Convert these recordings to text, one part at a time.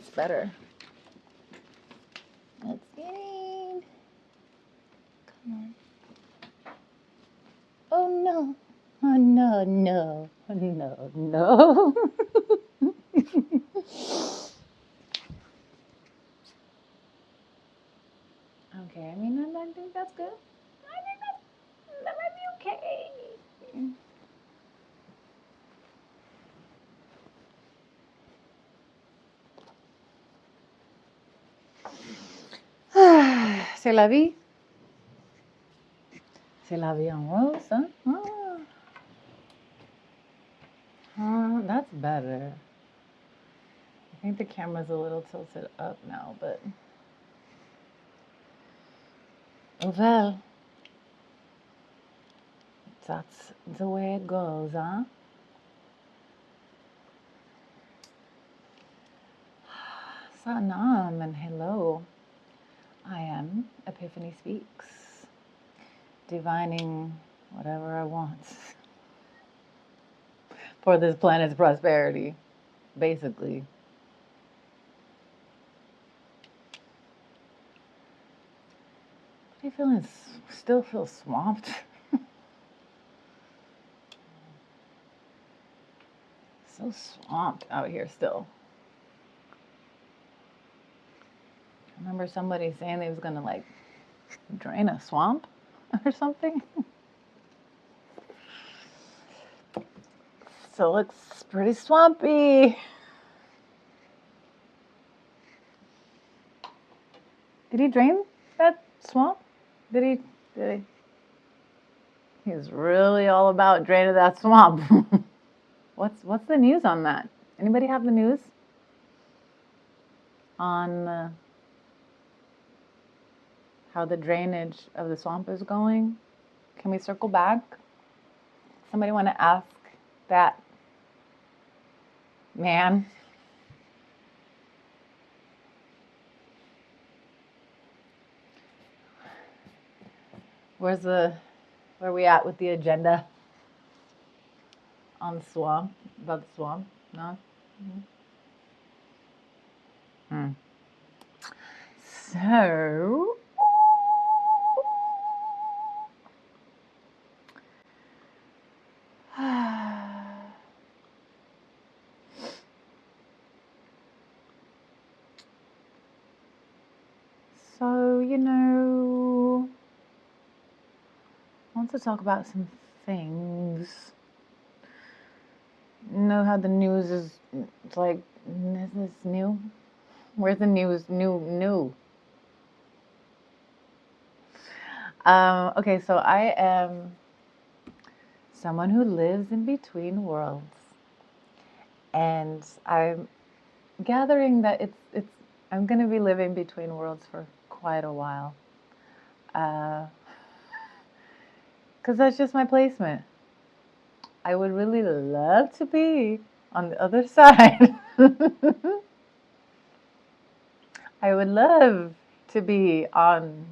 That's better. Let's get in. Come on. Oh no. Oh no, no. Oh, no, no. Okay, I mean, I think that's good. I think that might be okay. C'est la vie. C'est la vie en rose, huh? That's better. I think the camera's a little tilted up now, but oh well. That's the way it goes, huh? Sanam and hello. I am Epiphany Speaks, divining whatever I want for this planet's prosperity, basically. Are you feeling, still feel swamped? So swamped out here still. I remember somebody saying they was gonna like drain a swamp or something. So it looks pretty swampy. Did he drain that swamp? Did he? He's really all about draining that swamp. What's the news on that? Anybody have the news on how the drainage of the swamp is going? Can we circle back? Somebody want to ask that man? Where are we at with the agenda on the swamp? About the swamp? No? Mm-hmm. So, I want to talk about some things. You know how the news is, it's like, is this new? Where's the news? New. Okay, so I am someone who lives in between worlds. And I'm gathering that I'm going to be living between worlds for quite a while. Because that's just my placement. I would really love to be on the other side. I would love to be on...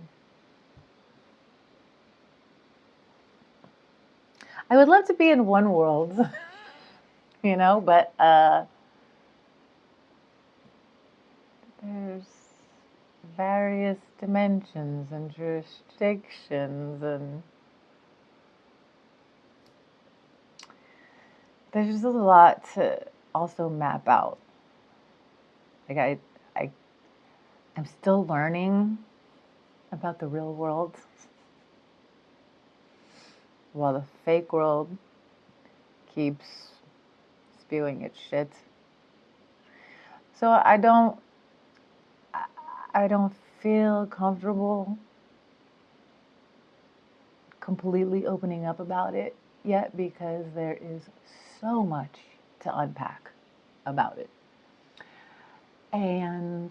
I would love to be in one world, but there's various dimensions and jurisdictions, and there's just a lot to also map out. Like I'm still learning about the real world, while the fake world keeps spewing its shit. So I don't feel comfortable completely opening up about it yet, because there is so much to unpack about it. And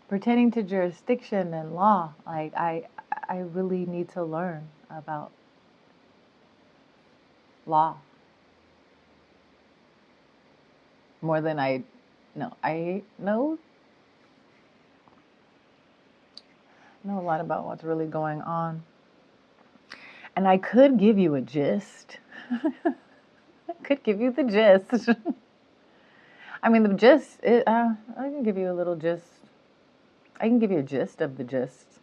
pertaining to jurisdiction and law, like I really need to learn about law more than I know. I know a lot about what's really going on. And I could give you a gist. I could give you the gist. I mean, the gist, I can give you a little gist. I can give you a gist of the gist.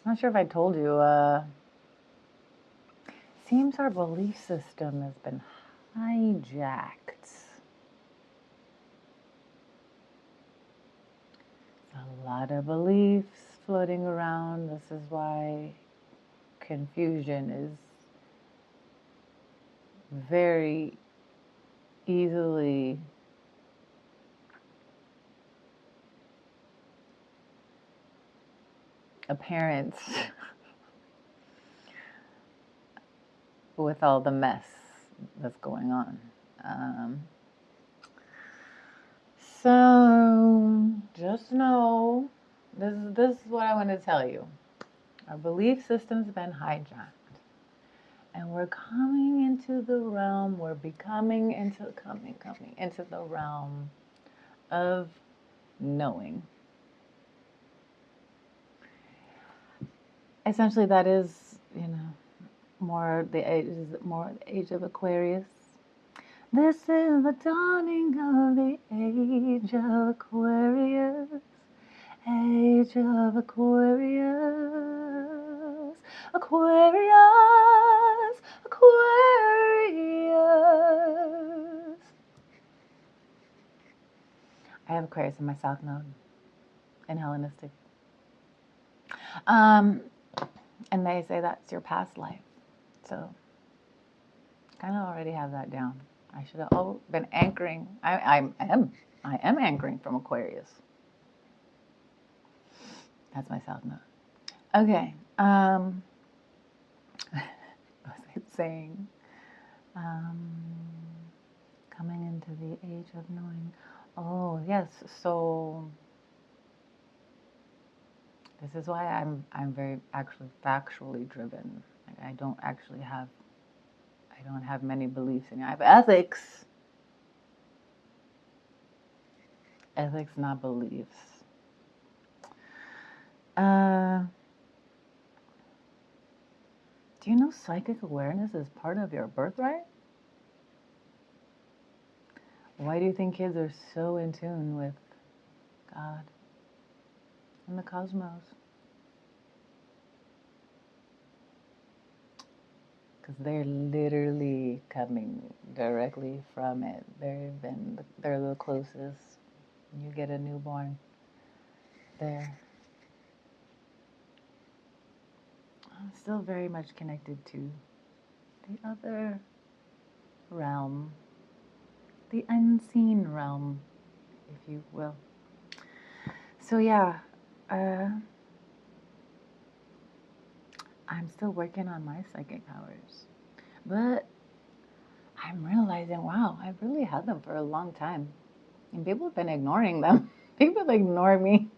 I'm not sure if I told you, seems our belief system has been hijacked. A lot of beliefs floating around. This is why confusion is very easily apparent with all the mess that's going on. So just know, this is what I want to tell you. Our belief system's been hijacked. And we're coming into the realm, we're becoming coming into the realm of knowing. Essentially, that is, more the age of Aquarius. This is the dawning of the age of Aquarius. Age of Aquarius. Aquarius. Aquarius. I have Aquarius in my South Node in Hellenistic. And they say that's your past life. So, kind of already have that down. I should have been anchoring. I am anchoring from Aquarius. That's my South Node. Okay. What was I saying? Coming into the age of knowing. Oh, yes. So this is why I'm very actually factually driven. Like, I don't have many beliefs in it. I have ethics. Ethics, not beliefs. Do you know psychic awareness is part of your birthright? Why do you think kids are so in tune with God and the cosmos? Because they're literally coming directly from it. They're the closest. When you get a newborn, they're still very much connected to the other realm, the unseen realm, if you will. So yeah, I'm still working on my psychic powers, but I'm realizing, wow, I've really had them for a long time, and people have been ignoring them. People ignore me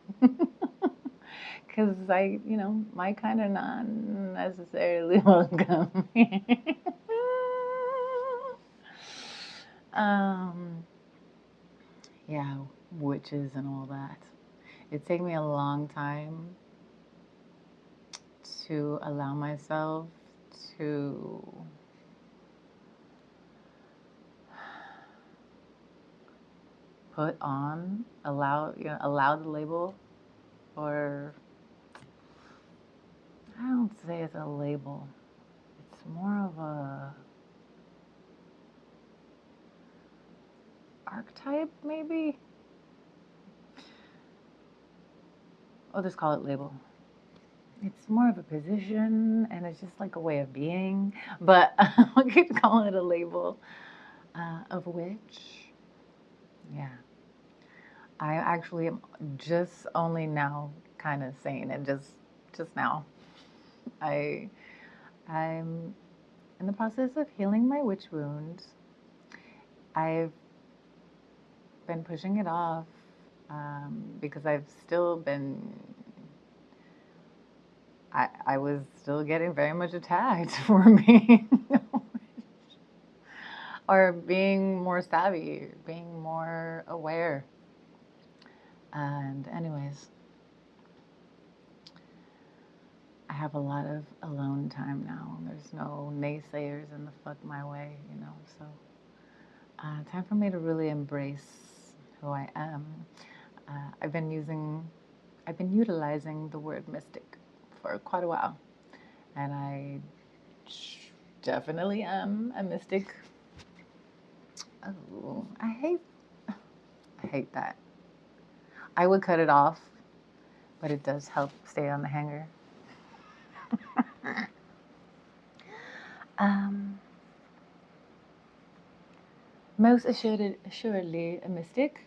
because my kind of not necessarily welcome. Yeah, witches and all that. It took me a long time to allow myself to allow the label, or I don't say it's a label. It's more of a archetype, maybe. I'll just call it label. It's more of a position, and it's just like a way of being. But I could call it a label of witch. Yeah. I actually am just only now kind of saying it, just now. I'm in the process of healing my witch wounds. I've been pushing it off because I've still been, I was still getting very much attacked for being a witch, or being more savvy, being more aware. And anyways, I have a lot of alone time now. There's no naysayers in the fuck my way, so time for me to really embrace who I am. I've been utilizing the word mystic for quite a while, and I definitely am a mystic. Oh, I hate that. I would cut it off, but it does help stay on the hanger. Most assuredly a mystic,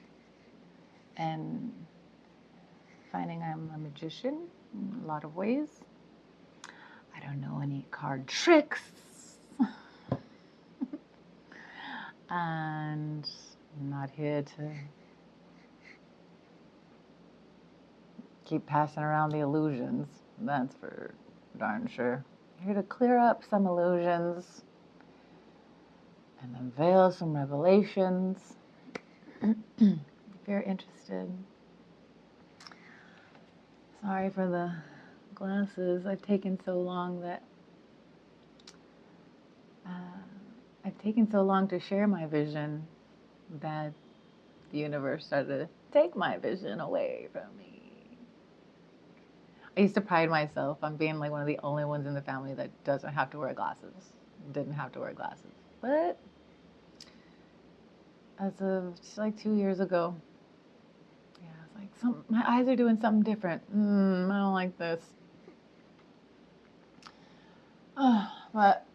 and finding I'm a magician in a lot of ways. I don't know any card tricks. And I'm not here to keep passing around the illusions. That's for darn sure. I'm here to clear up some illusions and unveil some revelations. If you're interested. Sorry for the glasses. I've taken so long to share my vision that the universe started to take my vision away from me. I used to pride myself on being like one of the only ones in the family that didn't have to wear glasses. But as of just like 2 years ago, yeah, it's like my eyes are doing something different. I don't like this. But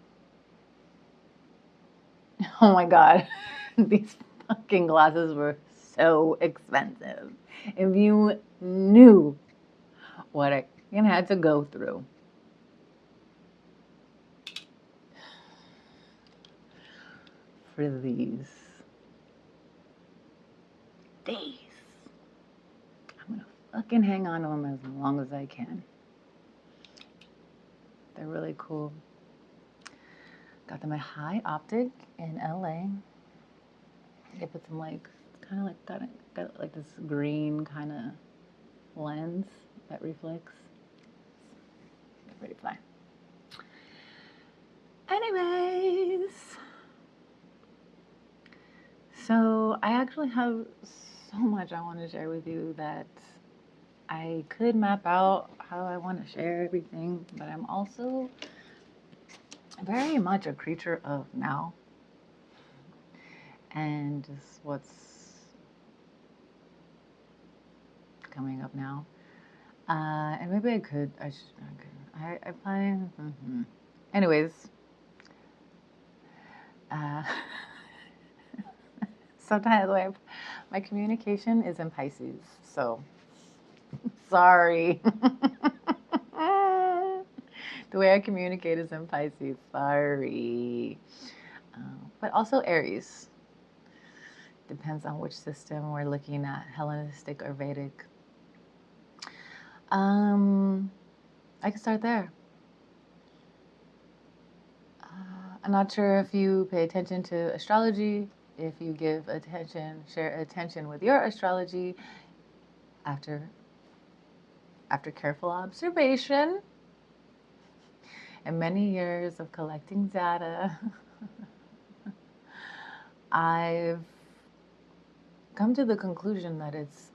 oh my God, these fucking glasses were so expensive. If you knew what I had to go through for these, I'm gonna fucking hang on to them as long as I can. They're really cool. Got them at High Optic in LA. They put some like, kind of like, got like this green kind of lens that reflects. They're pretty fly. Anyways, so I actually have so much I want to share with you that I could map out how I want to share everything, but I'm also very much a creature of now and just what's coming up now. And maybe I plan. Anyways, sometimes my communication is in Pisces, so sorry. The way I communicate is in Pisces, sorry. But also Aries. Depends on which system we're looking at, Hellenistic or Vedic. I can start there. I'm not sure if you pay attention to astrology, if you share attention with your astrology after careful observation and many years of collecting data. I've come to the conclusion that it's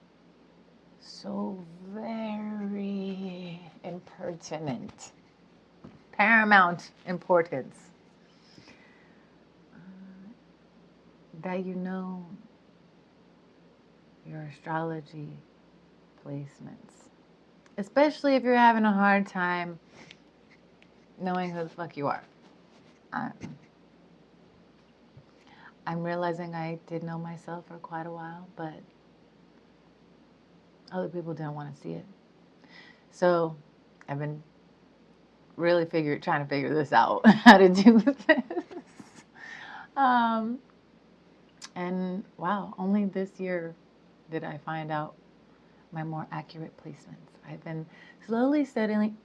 so very impertinent, paramount importance, that you know your astrology placements, especially if you're having a hard time knowing who the fuck you are. I'm realizing I did know myself for quite a while, but other people didn't want to see it. So I've been really trying to figure this out, how to do this. And wow, only this year did I find out my more accurate placements. I've been slowly studying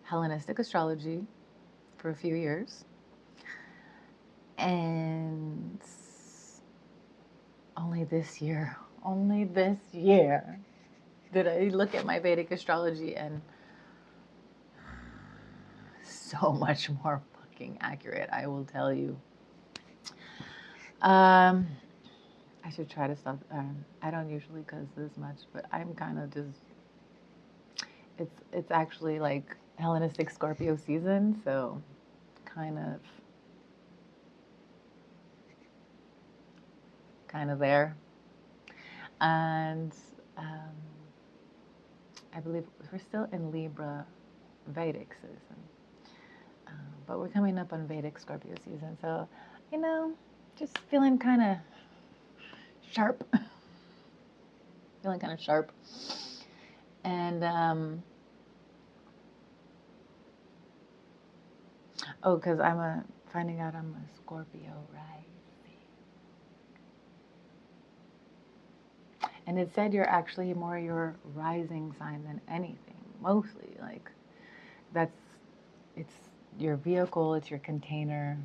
Hellenistic astrology for a few years. And only this year did I look at my Vedic astrology, and so much more freaking accurate, I will tell you. I should try to stop. I don't usually cuss this much, but I'm kind of just. It's actually like Hellenistic Scorpio season, so kind of there. And I believe we're still in Libra Vedic season, but we're coming up on Vedic Scorpio season. So, just feeling kind of sharp. Feeling kind of sharp. And, because finding out I'm a Scorpio rising. And it said you're actually more your rising sign than anything, mostly. Like, it's your vehicle, it's your container,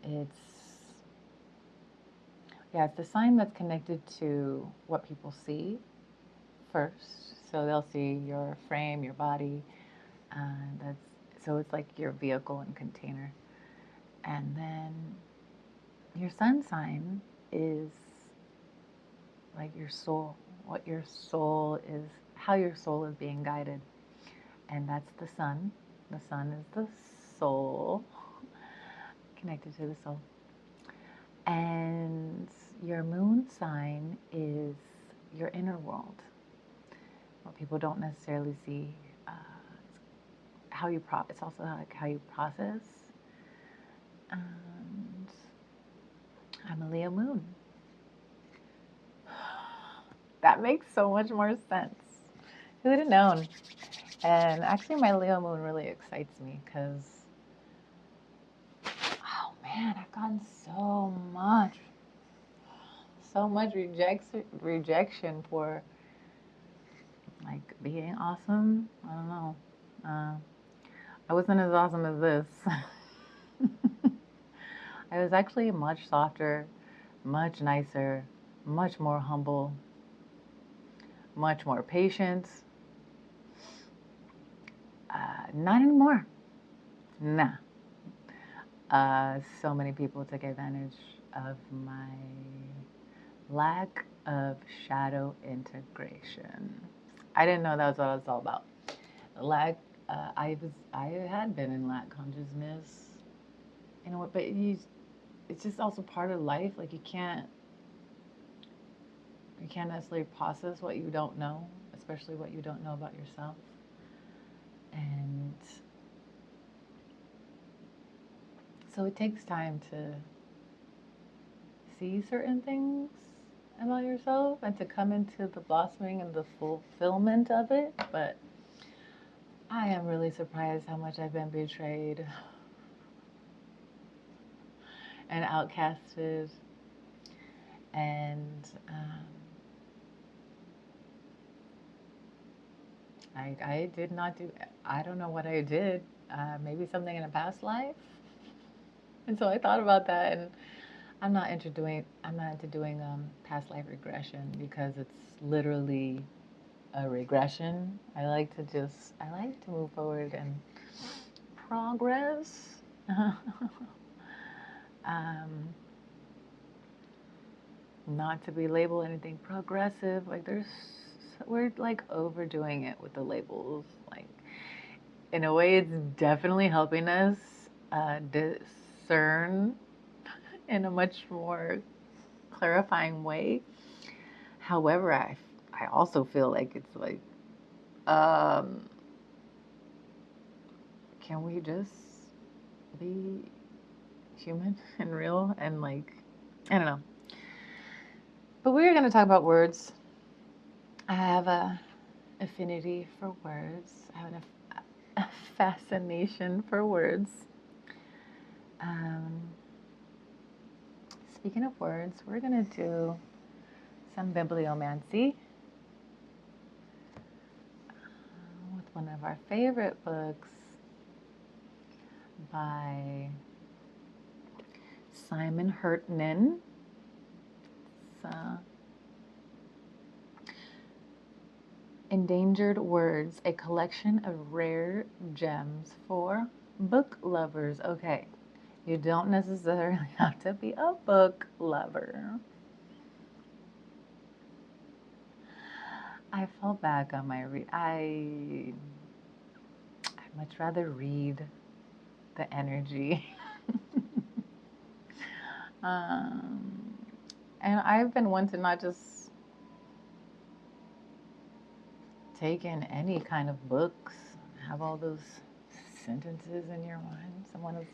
it's the sign that's connected to what people see first. So they'll see your frame, your body, so it's like your vehicle and container. And then your sun sign is like your soul, what your soul is, how your soul is being guided. And that's the sun. The sun is the soul, connected to the soul. And your moon sign is your inner world. What people don't necessarily see, it's also like how you process. And I'm a Leo moon. That makes so much more sense. Who would have known? And actually my Leo moon really excites me because, oh man, I've gotten so much rejection for like being awesome. I don't know. I wasn't as awesome as this. I was actually much softer, much nicer, much more humble, much more patient. Not anymore. Nah. So many people took advantage of my lack of shadow integration. I didn't know that was what it was all about. I had been in lack consciousness, but it's just also part of life. Like you can't necessarily process what you don't know, especially what you don't know about yourself. And so it takes time to see certain things about yourself and to come into the blossoming and the fulfillment of it. But I am really surprised how much I've been betrayed and outcasted. And I did not do, I don't know what I did, maybe something in a past life. And so I thought about that, and I'm not into doing past life regression because it's literally a regression. I like to move forward and progress. Not to be labeled anything progressive. Like we're like overdoing it with the labels. Like in a way, it's definitely helping us discern in a much more clarifying way. However, I also feel like it's like, can we just be human and real and like, I don't know. But we're going to talk about words. I have a affinity for words. I have a fascination for words. Speaking of words, we're going to do some bibliomancy with one of our favorite books by Simon Hurtman. Endangered Words, a collection of rare gems for book lovers. Okay, You don't necessarily have to be a book lover. I fall back on my I'd much rather read the energy. And I've been one to not just take in any kind of books, have all those sentences in your mind, someone else's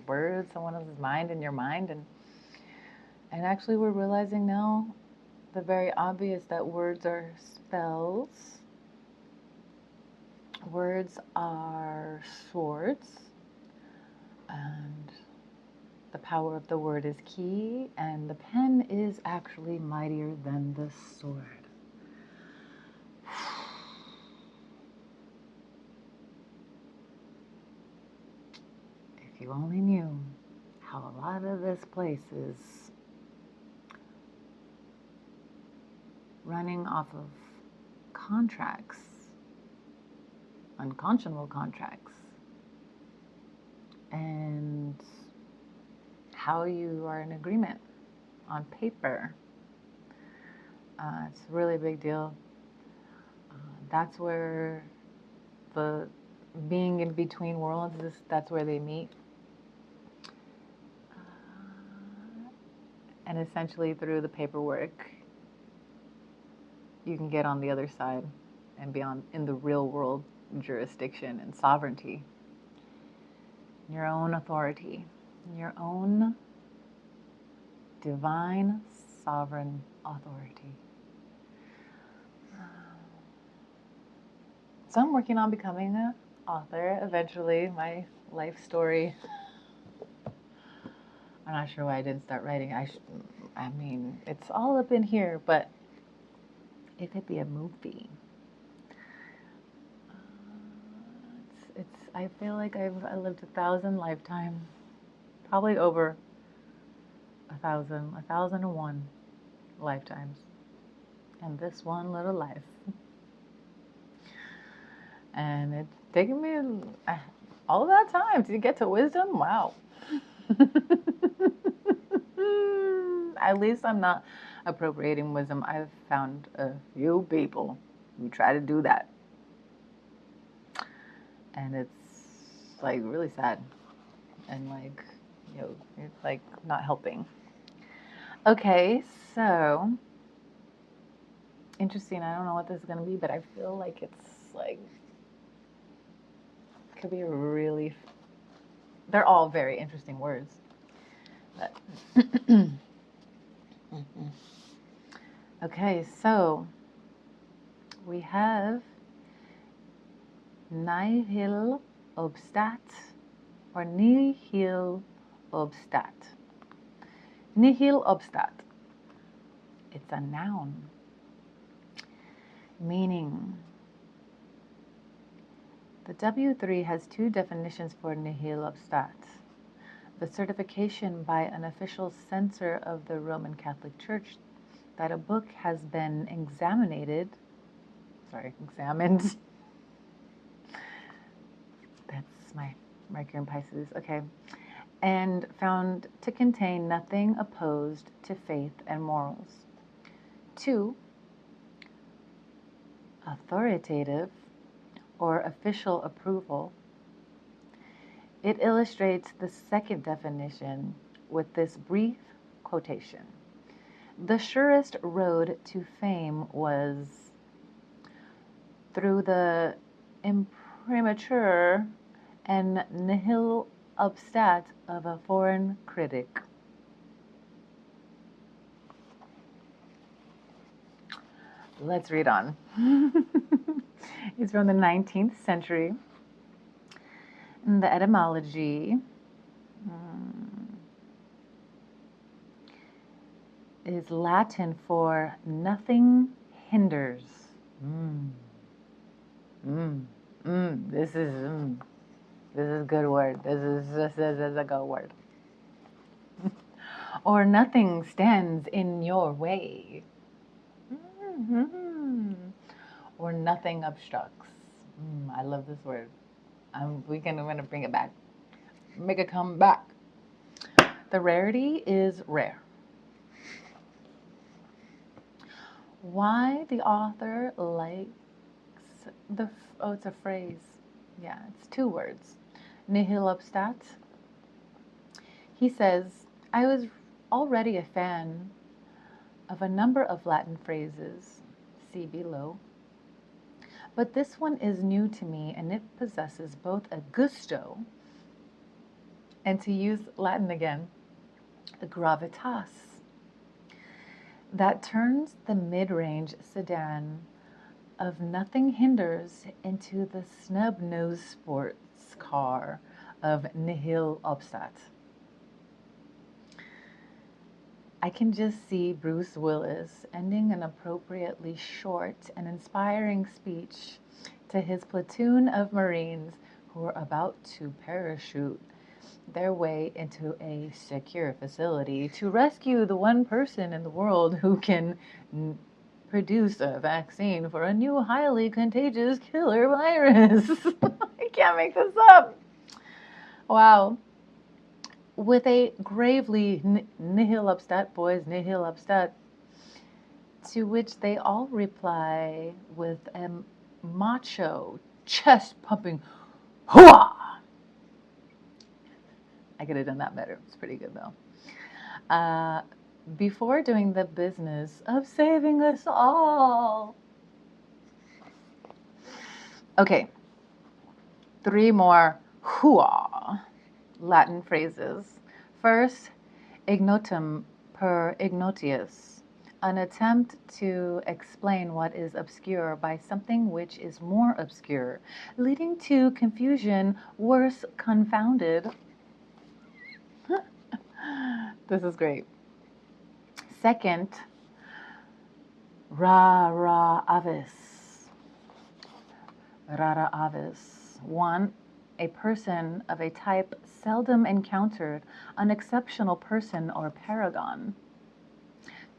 words, someone else's mind in your mind. And actually we're realizing now the very obvious that words are spells. Words are swords. And the power of the word is key, and the pen is actually mightier than the sword. If you only knew how a lot of this place is running off of contracts, unconscionable contracts, and how you are in agreement on paper. It's a really big deal. That's where the being in between worlds, that's where they meet. And essentially through the paperwork, you can get on the other side and be in the real world jurisdiction and sovereignty. Your own authority, your own divine sovereign authority. So I'm working on becoming an author eventually, my life story. I'm not sure why I didn't start writing. I mean, it's all up in here, but it could be a movie. I feel like I lived 1,000 lifetimes, probably over 1,001 lifetimes, and this one little life. And it's taken me all that time to get to wisdom. Wow. At least I'm not appropriating wisdom. I've found a few people who try to do that. And it's like really sad. And like, it's like not helping. Okay, so interesting. I don't know what this is going to be, but I feel like it's like, it could be a really, they're all very interesting words. But okay, so we have nihil obstat or nihil obstat. Nihil obstat. It's a noun, meaning the W3 has two definitions for nihil obstat. The certification by an official censor of the Roman Catholic Church that a book has been examined. That's my Mercury in Pisces, okay. And found to contain nothing opposed to faith and morals. 2, authoritative or official approval. It illustrates the second definition with this brief quotation. The surest road to fame was through the imprimatur and nihil obstat of a foreign critic. Let's read on. It's from the 19th century. The etymology is Latin for nothing hinders. This is a good word. This is a good word. Or nothing stands in your way. Or nothing obstructs. I love this word. I'm going to bring it back. Make it come back. The rarity is rare. Why the author likes it's a phrase. Yeah, it's 2 words. Nihil obstat. He says, I was already a fan of a number of Latin phrases, see below, but this one is new to me and it possesses both a gusto and, to use Latin again, a gravitas that turns the mid-range sedan of nothing hinders into the snub-nosed sports car of nihil obstat. I can just see Bruce Willis ending an appropriately short and inspiring speech to his platoon of Marines who are about to parachute their way into a secure facility to rescue the one person in the world who can produce a vaccine for a new highly contagious killer virus. I can't make this up. Wow. With a gravely nihil obstat, boys, nihil obstat, to which they all reply with a macho, chest-pumping, hooah! I could have done that better. It's pretty good, though. Before doing the business of saving us all. Okay, 3 more hooah Latin phrases. First, ignotum per ignotius, an attempt to explain what is obscure by something which is more obscure, leading to confusion, worse, confounded. This is great. Second, rara avis. Rara avis. 1, a person of a type seldom encountered, an exceptional person or paragon.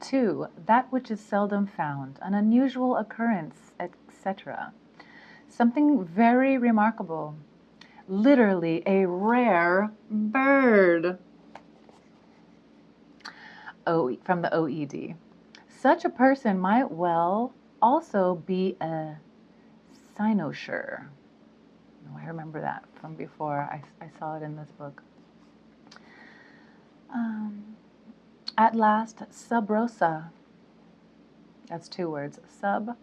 2, that which is seldom found, an unusual occurrence, etc. Something very remarkable, literally a rare bird. From the OED. Such a person might well also be a cynosure. Oh, I remember that from before. I saw it in this book. At last, sub rosa. That's 2 words. Sub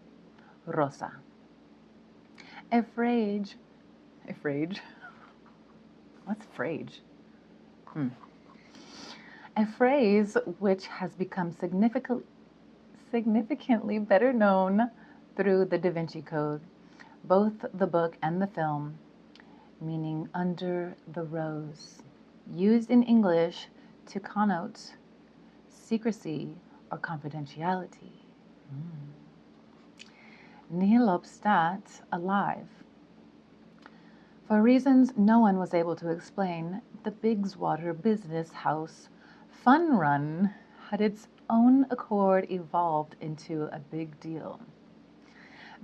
rosa. A phrase. What's phrase? A phrase which has become significantly better known through the Da Vinci Code, both the book and the film, meaning under the rose, used in English to connote secrecy or confidentiality. Nihil obstat, alive. For reasons no one was able to explain, the Bigswater Business House Fun Run had its own accord evolved into a big deal.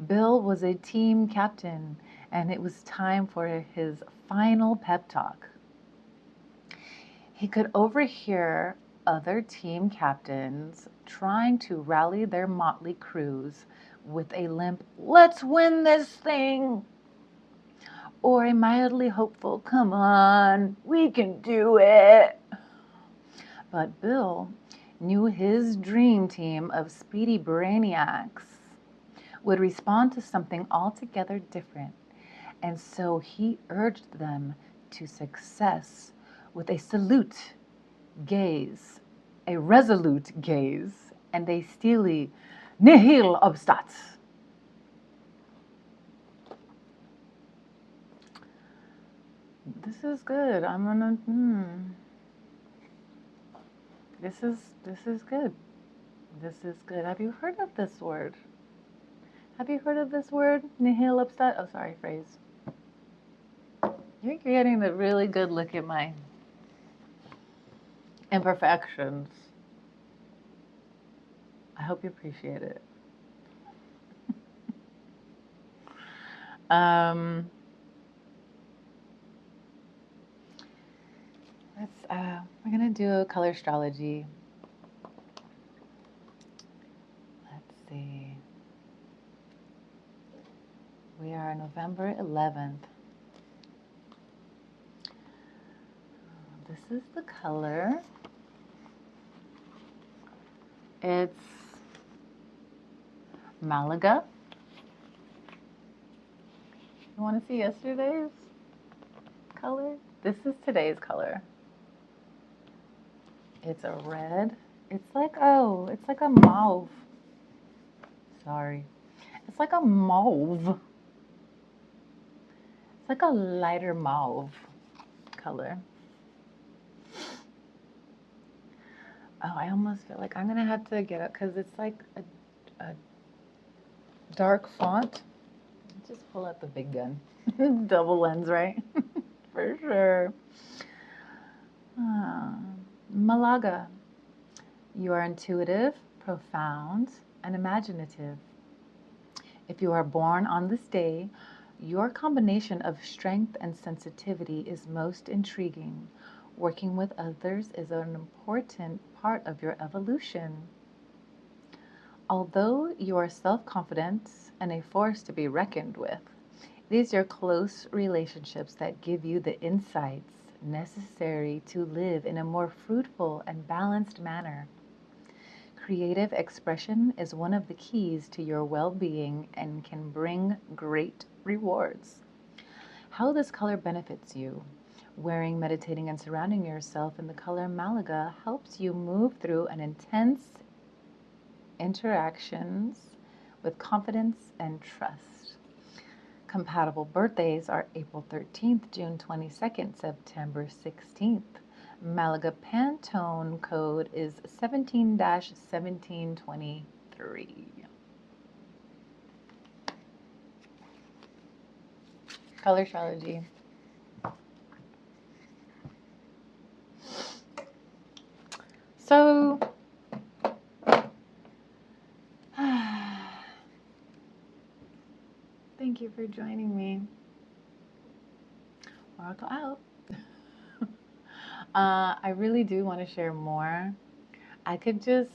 Bill was a team captain, and it was time for his final pep talk. He could overhear other team captains trying to rally their motley crews with a limp, "Let's win this thing," or a mildly hopeful, "Come on, we can do it." But Bill knew his dream team of speedy brainiacs would respond to something altogether different, and so he urged them to success with a salute gaze, a resolute gaze, and a steely nihil obstat. This is good. I'm gonna. This is good. This is good. Have you heard of this word? Have you heard of this word? Nihil obstat? Oh, sorry, phrase. You're getting a really good look at my imperfections. I hope you appreciate it. We're going to do a Colorstrology. Let's see. We are November 11th. This is the color. It's Malaga. You want to see yesterday's color? This is today's color. It's a red. It's like, oh, it's like a mauve. Sorry. It's like a mauve. It's like a lighter mauve color. Oh, I almost feel like I'm going to have to get up because it's like a dark font. Just pull out the big gun. Double lens, right? For sure. Malaga. You are intuitive, profound, and imaginative. If you are born on this day, your combination of strength and sensitivity is most intriguing. Working with others is an important part of your evolution. Although you are self-confident and a force to be reckoned with, these are close relationships that give you the insights necessary to live in a more fruitful and balanced manner. Creative expression is one of the keys to your well-being and can bring great rewards. How this color benefits you. Wearing, meditating, and surrounding yourself in the color Malaga helps you move through an intense interactions with confidence and trust. Compatible birthdays are April 13th, June 22nd, September 16th. Malaga Pantone code is 17-1723. Colorstrology. So, thank you for joining me. Oracle out. I really do want to share more. I could just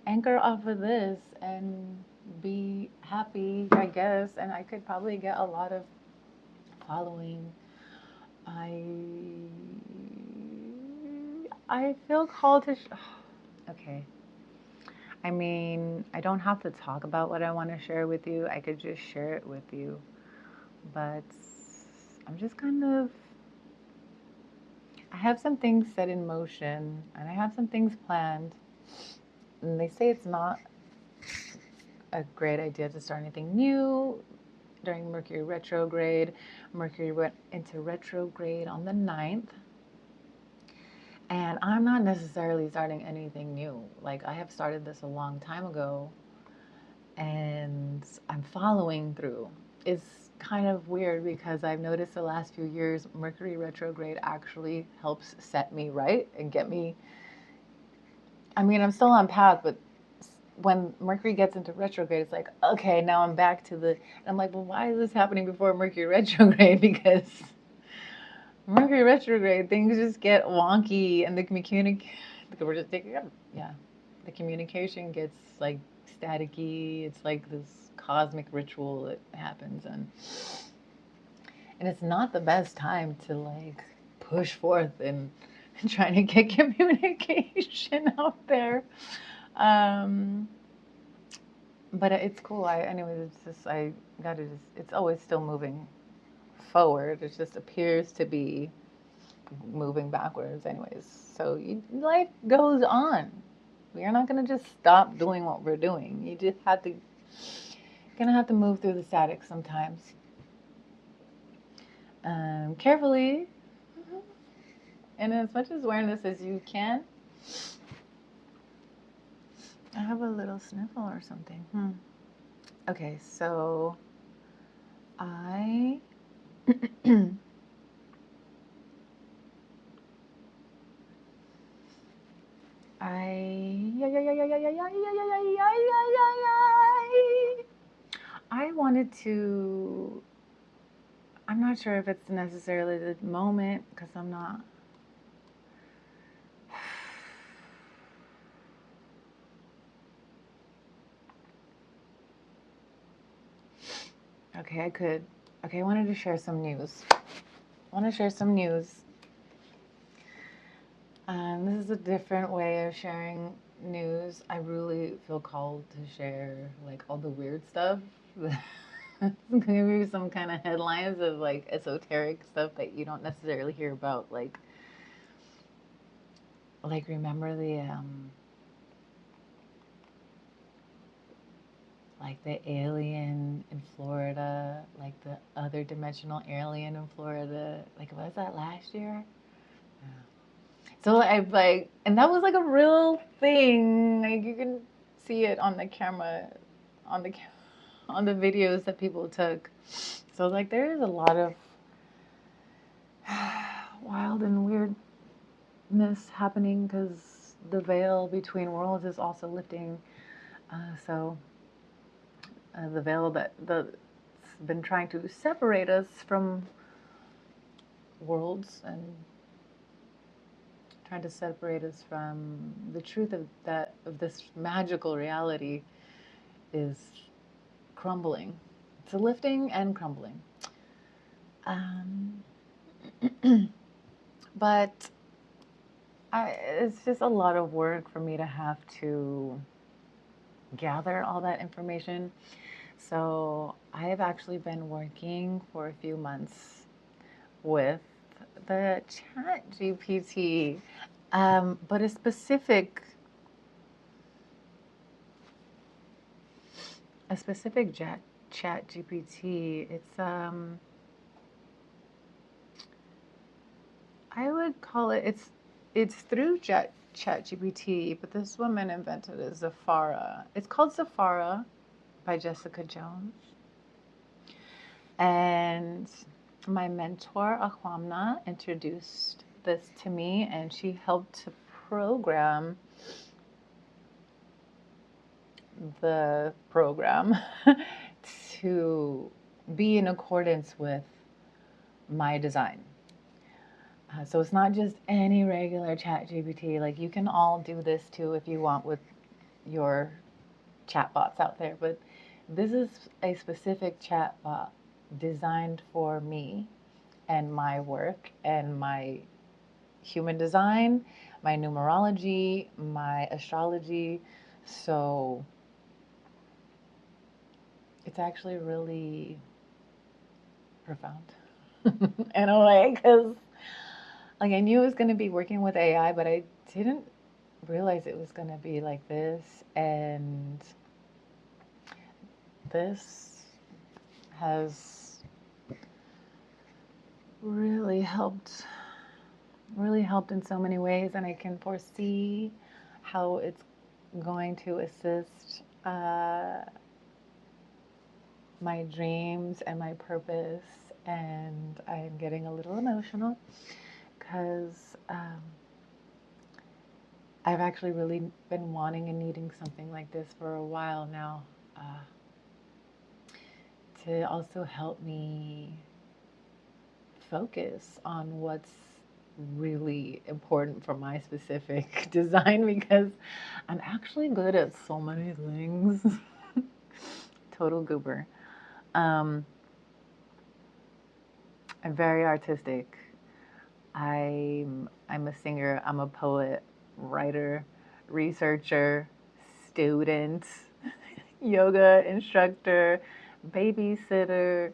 anchor off of this and be happy, I guess, and I could probably get a lot of following. I feel called to okay. I mean, I don't have to talk about what I want to share with you. I could just share it with you. But I'm just kind of, I have some things set in motion and I have some things planned. And they say it's not a great idea to start anything new during Mercury retrograde. Mercury went into retrograde on the 9th. And I'm not necessarily starting anything new. Like, I have started this a long time ago and I'm following through. It's kind of weird because I've noticed the last few years Mercury retrograde actually helps set me right and get me, I mean, I'm still on path, but when Mercury gets into retrograde, it's like, okay, now I'm back to the, and I'm like, well, why is this happening before Mercury retrograde? Because Mercury retrograde, things just get wonky and the communication gets like staticky. It's like this cosmic ritual that happens, and it's not the best time to like push forth and trying to get communication out there. But it's cool. Anyways, it's just, it's always still moving forward. It just appears to be moving backwards anyways. So life goes on. We are not going to just stop doing what we're doing. You just gonna have to move through the static sometimes. Carefully, and as much as awareness as you can. I have a little sniffle or something. Okay, so I wanted to, I'm not sure if it's necessarily the moment because I'm not Okay, I wanted to share some news. I want to share some news. This is a different way of sharing news. I really feel called to share like all the weird stuff. It's gonna be some kind of headlines of like esoteric stuff that you don't necessarily hear about. Like remember the like the alien in Florida, like the other dimensional alien in Florida. Like was that last year? So I like, and that was like a real thing. Like you can see it on the camera, on the on the videos that people took. So like there is a lot of wild and weirdness happening because the veil between worlds is also lifting. So the veil that's been trying to separate us from worlds and trying to separate us from the truth of this magical reality is crumbling. It's a lifting and crumbling. But it's just a lot of work for me to have to gather all that information. So I have actually been working for a few months with the Chat GPT, but a specific Chat GPT. It's I would call it's through Chat GPT, but this woman invented it, Zafara. It's called Zafara by Jessica Jones. And my mentor, Akwamna, introduced this to me, and she helped to program the program to be in accordance with my design. So it's not just any regular Chat GPT. Like you can all do this too if you want with your chatbots out there. But this is a specific chatbot designed for me and my work and my human design, my numerology, my astrology. So it's actually really profound in a way because like I knew it was going to be working with AI, but I didn't realize it was going to be like this. And this has really helped in so many ways, and I can foresee how it's going to assist my dreams and my purpose. And I'm getting a little emotional because I've actually really been wanting and needing something like this for a while now, to also help me focus on what's really important for my specific design, because I'm actually good at so many things. Total goober. I'm very artistic. I'm a singer, I'm a poet, writer, researcher, student, yoga instructor, babysitter,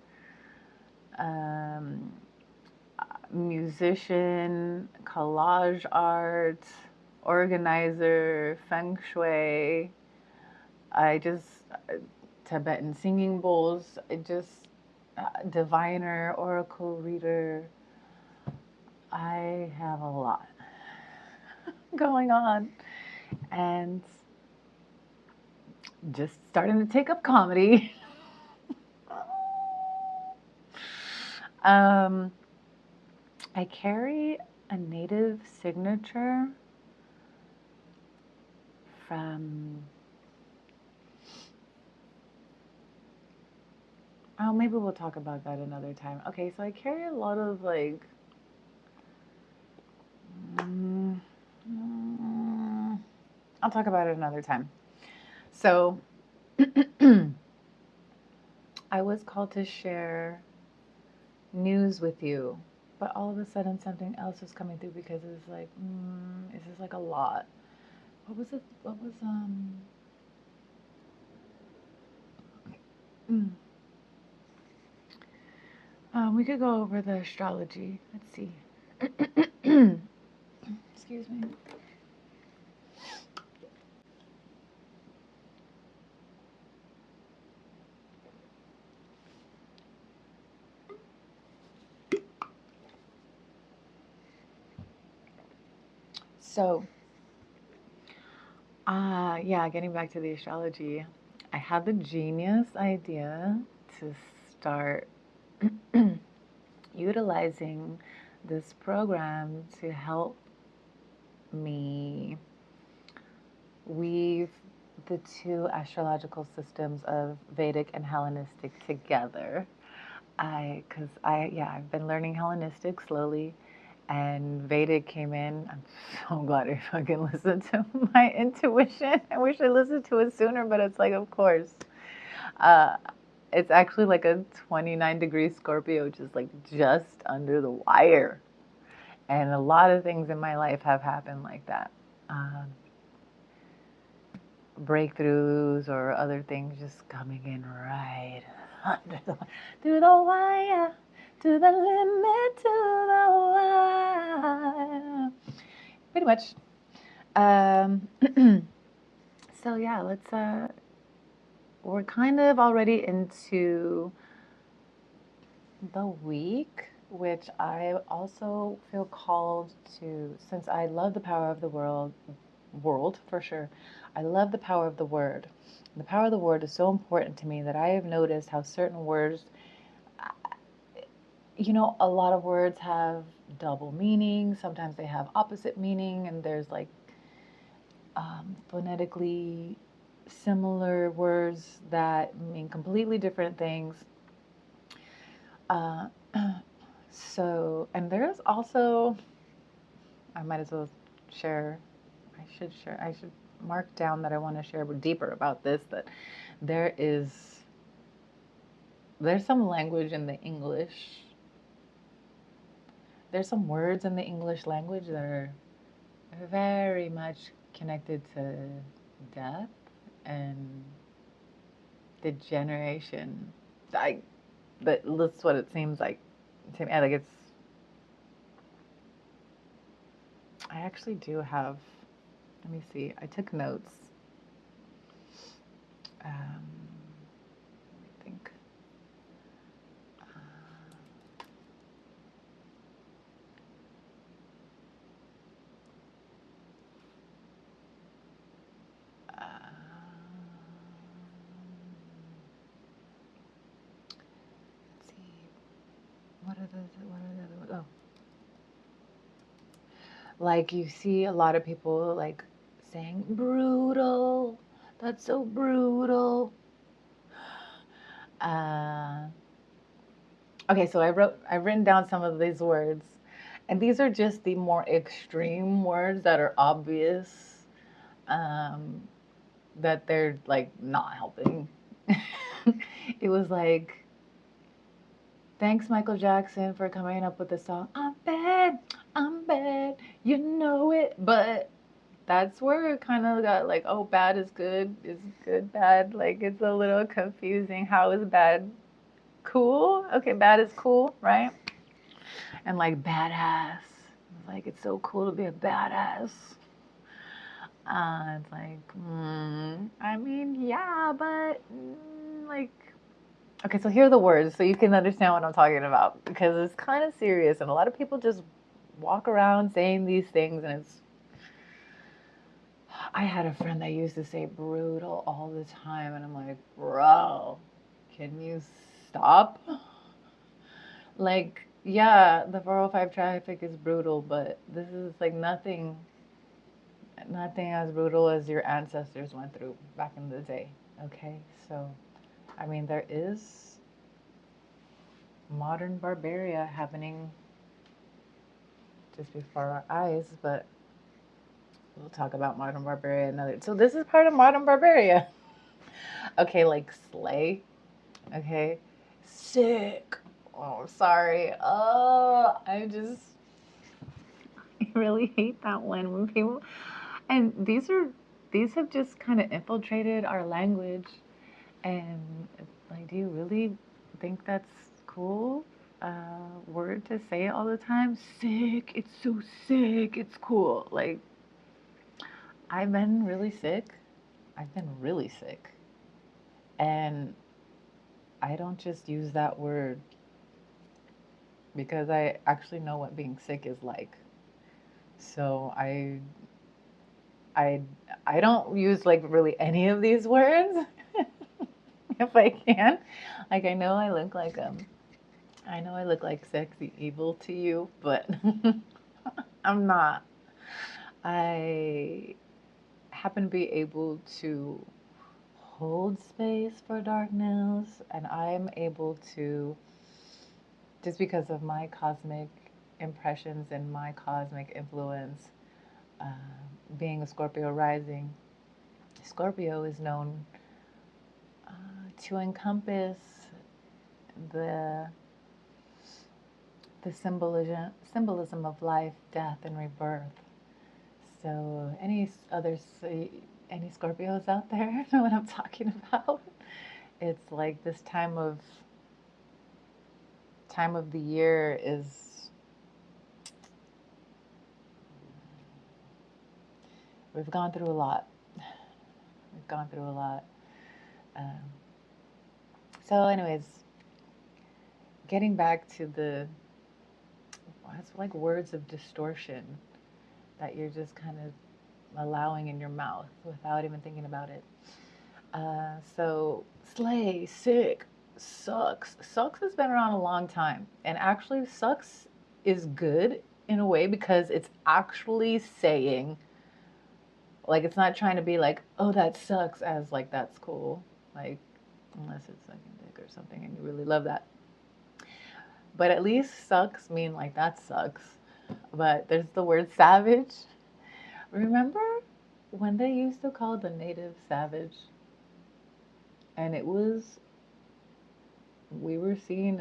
musician, collage art, organizer, feng shui. I just Tibetan singing bowls. I just diviner, oracle reader. I have a lot going on, and just starting to take up comedy. I carry a native signature from, oh, maybe we'll talk about that another time. Okay, so I carry a lot of like, I'll talk about it another time. So I was called to share news with you, but all of a sudden something else was coming through because it's like, this is like a lot. What was it? What was we could go over the astrology. Let's see. Excuse me. So, yeah, getting back to the astrology, I had the genius idea to start utilizing this program to help me weave the two astrological systems of Vedic and Hellenistic together. I've been learning Hellenistic slowly, and Vedic came in. I'm so glad I fucking listened to my intuition. I wish I listened to it sooner, but it's like, of course. It's actually like a 29-degree Scorpio, just under the wire. And a lot of things in my life have happened like that. Breakthroughs or other things just coming in right under through the wire, to the limit, to the wire. Pretty much. So yeah, let's we're kind of already into the week, which I also feel called to, since I love the power of the world for sure. I love the power of the word. The power of the word is so important to me that I have noticed how certain words, a lot of words have double meaning. Sometimes they have opposite meaning, and there's like phonetically similar words that mean completely different things. And there's also, I might as well share, I should mark down that I want to share deeper about this, that there's some language in the English. There's some words in the English language that are very much connected to death and degeneration. That's what it seems like to me. I actually do have, let me see, I took notes. I think. Let's see. What are the other ones? Oh. Like you see a lot of people like saying brutal. That's so brutal. Okay, so I've written down some of these words, and these are just the more extreme words that are obvious, that they're like not helping. It was like, thanks Michael Jackson for coming up with the song, I'm bad, you know it, but that's where it kind of got like, oh, bad is good bad, like it's a little confusing. How is bad cool? Okay, bad is cool, right? And like badass, like it's so cool to be a badass. It's like, I mean, yeah, but like, okay, so here are the words so you can understand what I'm talking about, because it's kind of serious and a lot of people just walk around saying these things, and I had a friend that used to say brutal all the time, and I'm like, bro, can you stop? Like, yeah, the 405 traffic is brutal, but this is like nothing as brutal as your ancestors went through back in the day. Okay, so I mean, there is modern barbaria happening just before our eyes, but we'll talk about modern barbaria another. So this is part of modern barbaria. Okay, like slay. Okay? Sick. Oh, sorry. Oh, I really hate that one when people, and these have just kind of infiltrated our language. And like, do you really think that's cool? Word to say all the time? Sick. It's so sick. It's cool. Like, I've been really sick. I've been really sick. And I don't just use that word because I actually know what being sick is like. So I I don't use like really any of these words if I can. Like I know I look like sexy evil to you, but I'm not. I happen to be able to hold space for darkness, and I'm able to, just because of my cosmic impressions and my cosmic influence, uh, being a Scorpio rising, Scorpio is known to encompass the symbolism of life, death, and rebirth. So any Scorpios out there know what I'm talking about? It's like this time of the year is, we've gone through a lot. We've gone through a lot. Um, so, anyways, getting back to it's like words of distortion that you're just kind of allowing in your mouth without even thinking about it. So, slay, sick, sucks. Sucks has been around a long time. And actually, sucks is good in a way because it's actually saying, like, it's not trying to be like, oh, that sucks, as like, that's cool. Like, unless it's sucking dick or something and you really love that. But at least sucks mean like, that sucks. But there's the word savage. Remember when they used to call the native savage? And we were seen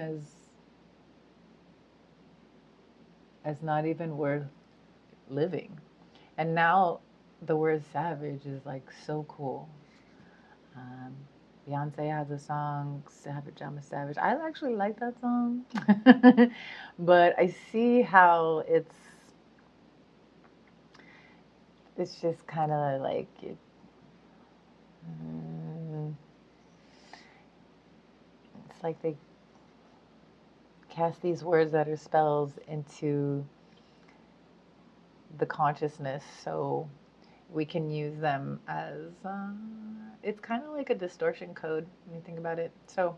as not even worth living. And now the word savage is like so cool. Um, Beyonce has a song, Savage, I'm a Savage. I actually like that song. But I see how it's just kind of like it's like they cast these words that are spells into the consciousness, so we can use them as it's kind of like a distortion code when you think about it. So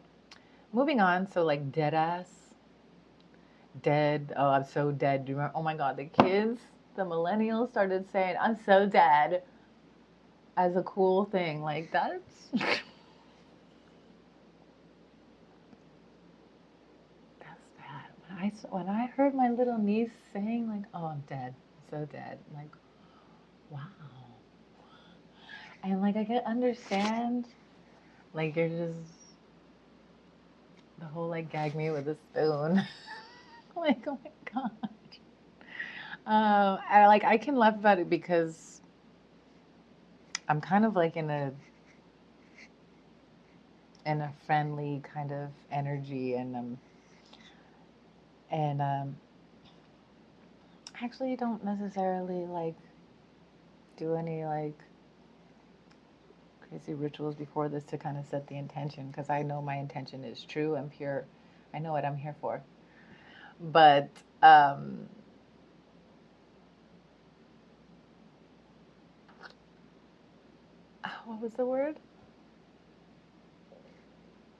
moving on, so like dead ass, dead. Oh, I'm so dead. Do you remember? Oh my God, the kids, the millennials started saying I'm so dead as a cool thing. Like, that's that's bad. When I heard my little niece saying like, oh, I'm dead, so dead. I'm like, wow. And like, I can understand, like, you're just the whole like gag me with a spoon. Like, oh my God. I can laugh about it because I'm kind of like in a friendly kind of energy, and I actually don't necessarily like do any like crazy rituals before this to kind of set the intention, because I know my intention is true and pure. I know what I'm here for. But what was the word?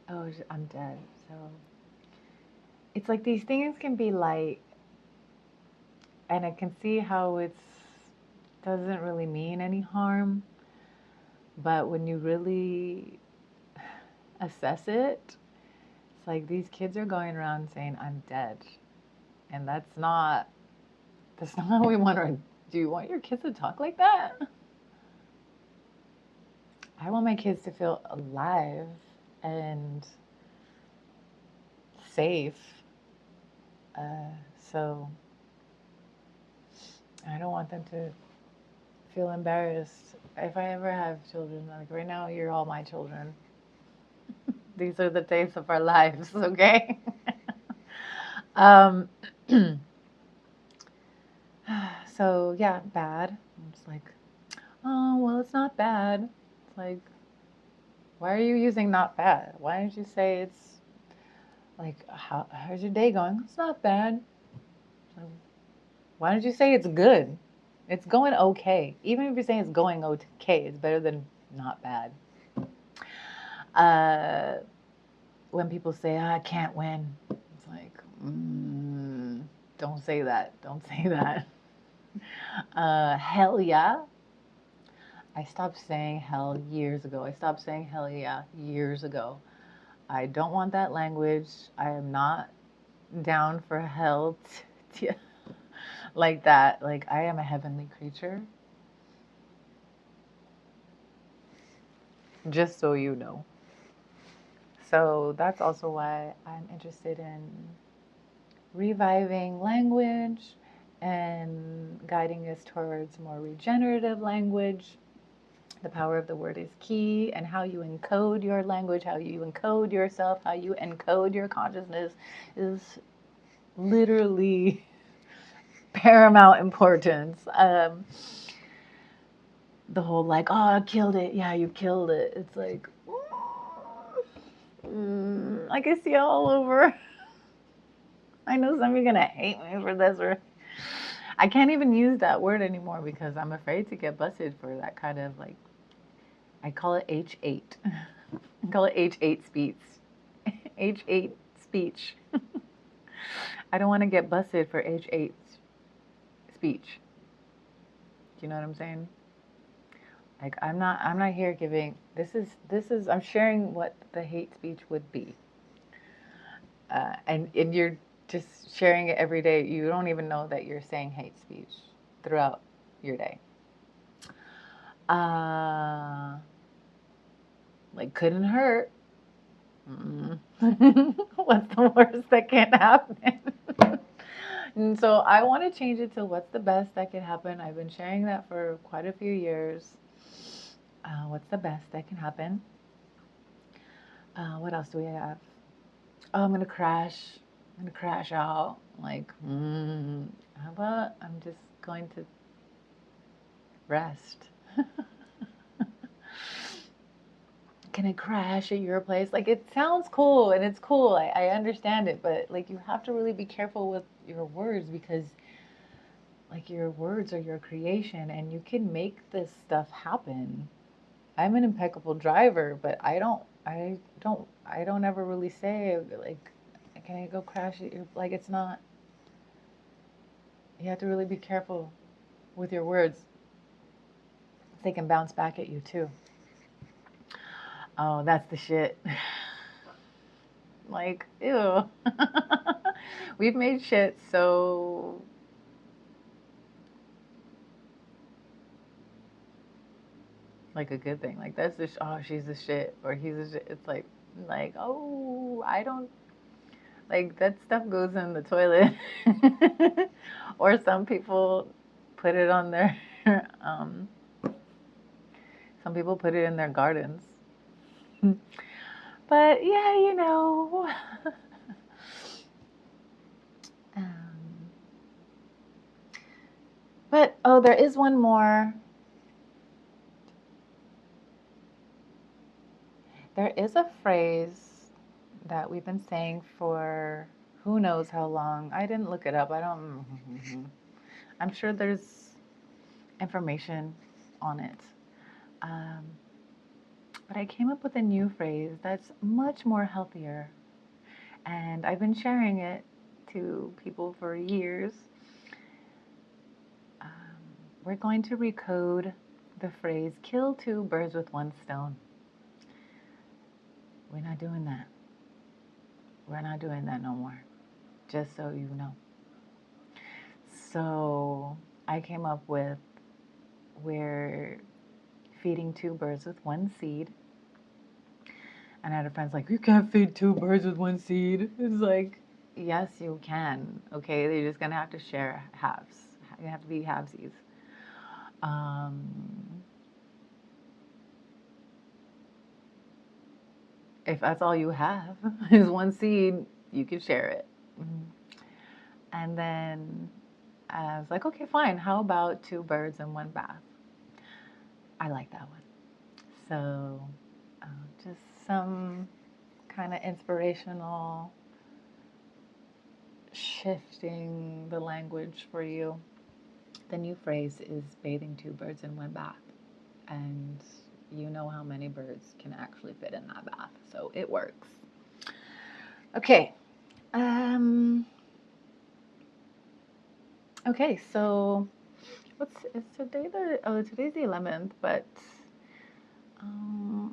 Oh, I'm dead. So it's like these things can be light, and I can see how it's doesn't really mean any harm, but when you really assess it, it's like these kids are going around saying I'm dead, and that's not how we want to. Do you want your kids to talk like that? I want my kids to feel alive and safe. So I don't want them to feel embarrassed. If I ever have children, like right now, you're all my children. These are the days of our lives, okay? um, so yeah, bad. It's like, oh, well, it's not bad. It's like, why are you using not bad? Why don't you say it's like, how's your day going? It's not bad. Like, why don't you say it's good? It's going okay. Even if you're saying it's going okay, it's better than not bad. When people say, I can't win, it's like, don't say that. Don't say that. Hell yeah. I stopped saying hell years ago. I stopped saying hell yeah years ago. I don't want that language. I am not down for hell like that. Like, I am a heavenly creature. Just so you know. So that's also why I'm interested in reviving language and guiding us towards more regenerative language. The power of the word is key, and how you encode your language, how you encode yourself, how you encode your consciousness is literally paramount importance. The whole like, oh, I killed it. Yeah, you killed it. It's like, I can see it all over. I know some of you are gonna hate me for this, or I can't even use that word anymore because I'm afraid to get busted for that kind of like, I call it H8. I call it H8 speech. H8 speech. I don't want to get busted for H8 speech. Do you know what I'm saying? Like, I'm not here giving, this is I'm sharing what the hate speech would be. And you're just sharing it every day. You don't even know that you're saying hate speech throughout your day. Like, couldn't hurt. What's the worst that can happen? And so I want to change it to what's the best that can happen. I've been sharing that for quite a few years. What's the best that can happen? What else do we have? Oh, I'm gonna crash. I'm gonna crash out. Like, how about I'm just going to rest? Can I crash at your place? Like, it sounds cool and it's cool. I understand it, but like, you have to really be careful with your words because like, your words are your creation and you can make this stuff happen. I'm an impeccable driver, but I don't ever really say like, can I go crash at your, like, it's not, you have to really be careful with your words. They can bounce back at you too. Oh, that's the shit. Like, ew. We've made shit so like a good thing. Like, that's the oh, she's the shit or he's the shit. It's like oh, I don't like that stuff goes in the toilet. Or some people put it on their some people put it in their gardens. But yeah, you know. But oh, there is one more. There is a phrase that we've been saying for who knows how long. I didn't look it up. I don't. I'm sure there's information on it. But I came up with a new phrase that's much more healthier. And I've been sharing it to people for years. We're going to recode the phrase, kill two birds with one stone. We're not doing that. We're not doing that no more. Just so you know. So I came up with, we're feeding two birds with one seed. And I had a friend's like, you can't feed two birds with one seed. It's like, yes, you can. Okay, you're just gonna have to share halves. You have to be halvesies. If that's all you have is one seed, you can share it. And then I was like, okay, fine. How about two birds and one bath? I like that one. So just some kind of inspirational shifting the language for you. The new phrase is bathing two birds in one bath. And you know how many birds can actually fit in that bath. So it works. Okay. Okay, so today's the 11th, but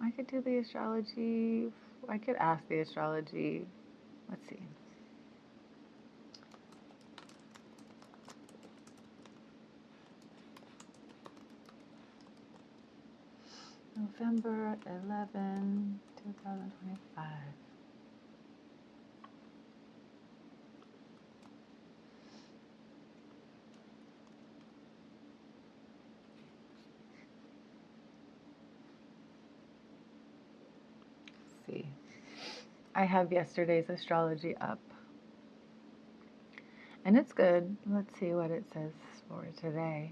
I could do the astrology. I could ask the astrology. Let's see. November 11, 2025. Let's see. I have yesterday's astrology up. And it's good. Let's see what it says for today.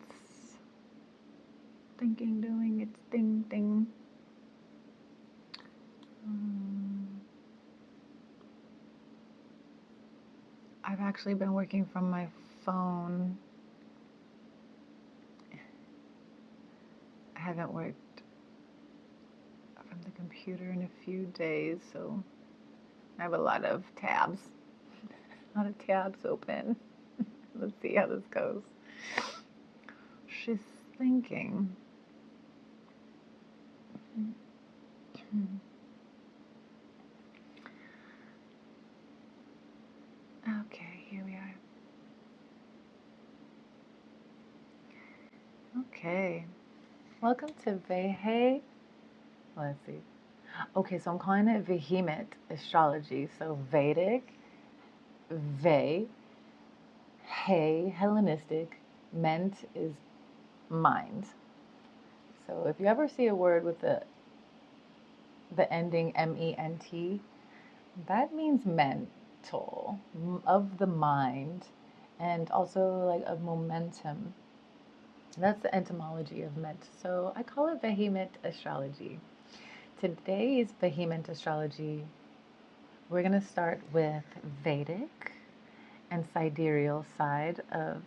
It's thinking, doing its thing. I've actually been working from my phone. I haven't worked from the computer in a few days, so I have a lot of tabs. A lot of tabs open. Let's see how this goes. She's thinking. Okay, here we are. Okay. Welcome to Vehe. Let's see. Okay, so I'm calling it Vehement Astrology. So Vedic, Ve, He, Hellenistic, ment is mind. So if you ever see a word with the ending ment, that means mental, of the mind, and also like of momentum. That's the etymology of ment. So I call it Vehement Astrology. Today's Vehement Astrology, we're going to start with Vedic and sidereal side of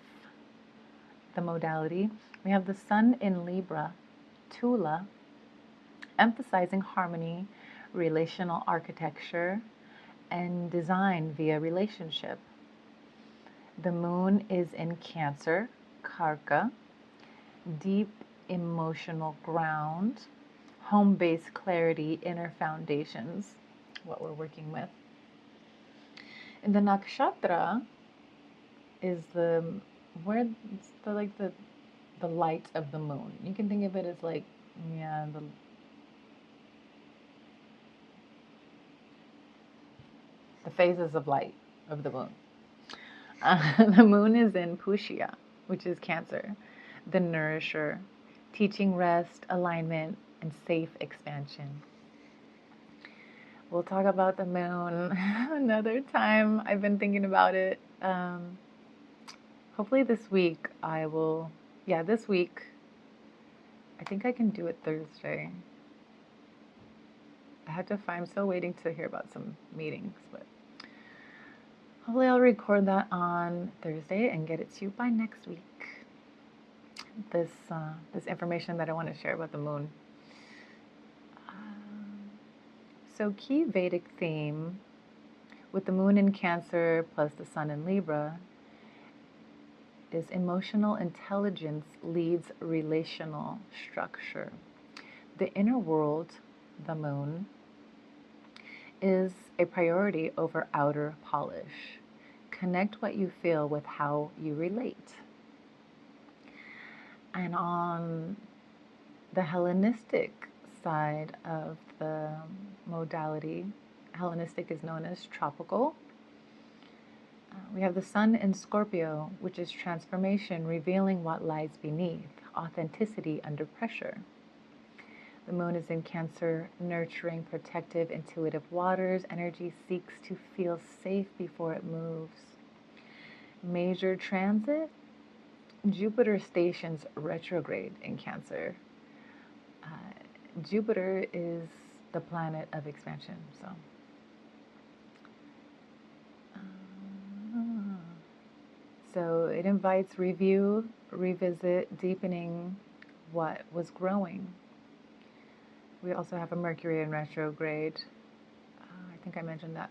the modality. We have the sun in Libra, Tula, emphasizing harmony, relational architecture, and design via relationship. The moon is in Cancer, Karka, deep emotional ground, home-based clarity, inner foundations, what we're working with. And the nakshatra is the light of the moon. You can think of it as like, the phases of light of the moon. The moon is in Pushya, which is Cancer, the nourisher, teaching rest, alignment, and safe expansion. We'll talk about the moon another time. I've been thinking about it. Hopefully this week this week, I think I can do it Thursday. I'm still waiting to hear about some meetings, but hopefully I'll record that on Thursday and get it to you by next week. This information that I want to share about the moon. So key Vedic theme with the moon in Cancer plus the sun in Libra is emotional intelligence leads relational structure. The inner world, the moon, is a priority over outer polish. Connect what you feel with how you relate. And on the Hellenistic side of the modality, Hellenistic is known as tropical. We have the sun in Scorpio, which is transformation, revealing what lies beneath, authenticity under pressure. The moon is in Cancer, nurturing, protective, intuitive waters. Energy seeks to feel safe before it moves. Major transit, Jupiter stations retrograde in Cancer. Jupiter is the planet of expansion, so it invites review, revisit, deepening what was growing. We also have a Mercury in retrograde. I think I mentioned that.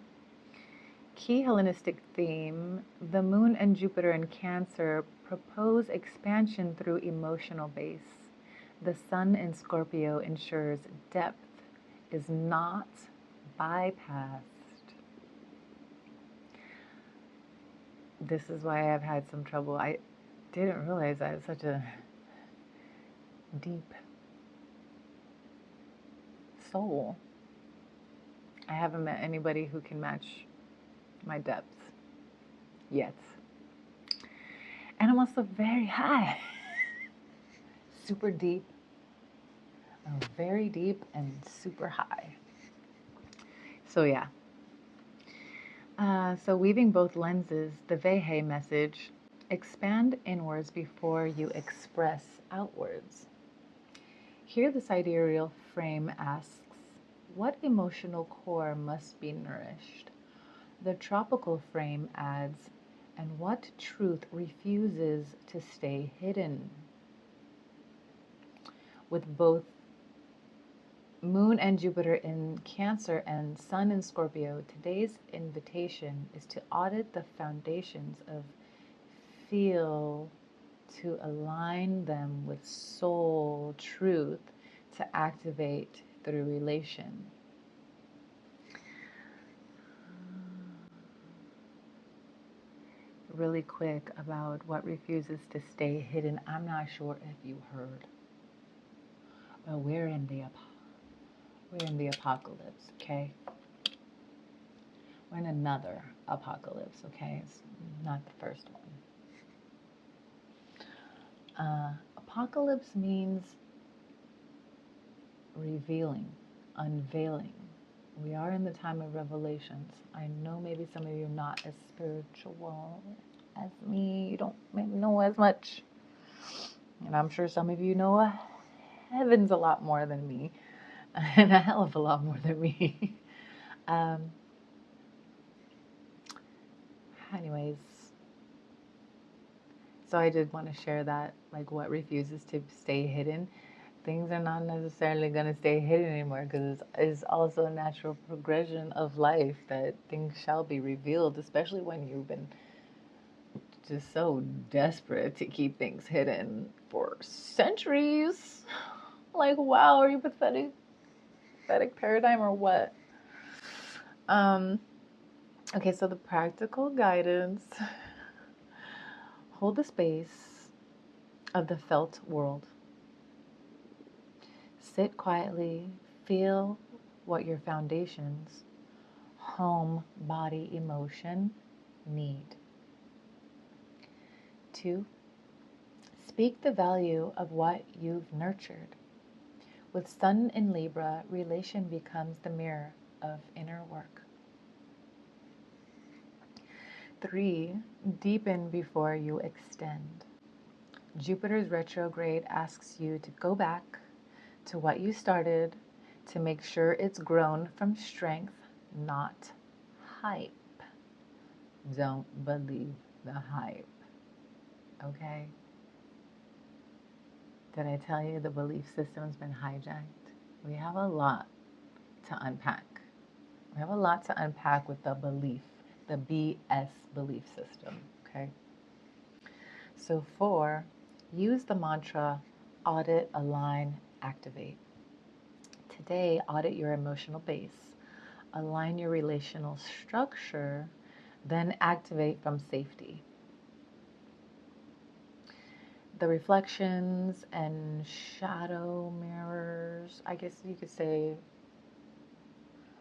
Key Hellenistic theme, the moon and Jupiter in Cancer propose expansion through emotional base. The sun in Scorpio ensures depth is not bypassed. This is why I've had some trouble. I didn't realize I had such a deep soul. I haven't met anybody who can match my depth yet. And I'm also very high. Super deep. Very deep and super high. So yeah. So weaving both lenses, the Vehe message, expand inwards before you express outwards. Here the sidereal frame asks, what emotional core must be nourished? The tropical frame adds, and what truth refuses to stay hidden? With both Moon and Jupiter in Cancer and Sun in Scorpio, today's invitation is to audit the foundations of feel, to align them with soul truth, to activate through relation. Really quick about what refuses to stay hidden. I'm not sure if you heard, but we're in the apocalypse, okay? We're in another apocalypse, okay? It's not the first one. Apocalypse means revealing, unveiling. We are in the time of revelations. I know maybe some of you are not as spiritual as me. You don't maybe know as much. And I'm sure some of you know heavens a lot more than me. And a hell of a lot more than me. Anyways, so I did want to share that, like what refuses to stay hidden. Things are not necessarily going to stay hidden anymore, because it's also a natural progression of life that things shall be revealed, especially when you've been just so desperate to keep things hidden for centuries. Like, wow, are you pathetic paradigm or what? Okay, so the practical guidance. Hold the space of the felt world. Sit quietly, feel what your foundations, home, body, emotion, need. 2, speak the value of what you've nurtured. With Sun in Libra, relation becomes the mirror of inner work. 3, deepen before you extend. Jupiter's retrograde asks you to go back to what you started, to make sure it's grown from strength, not hype. Don't believe the hype, okay? Did I tell you the belief system's been hijacked? We have a lot to unpack. We have a lot to unpack with the belief, the BS belief system, okay? So 4, use the mantra, audit, align, activate. Today, audit your emotional base. align your relational structure, then activate from safety. The reflections and shadow mirrors, I guess you could say,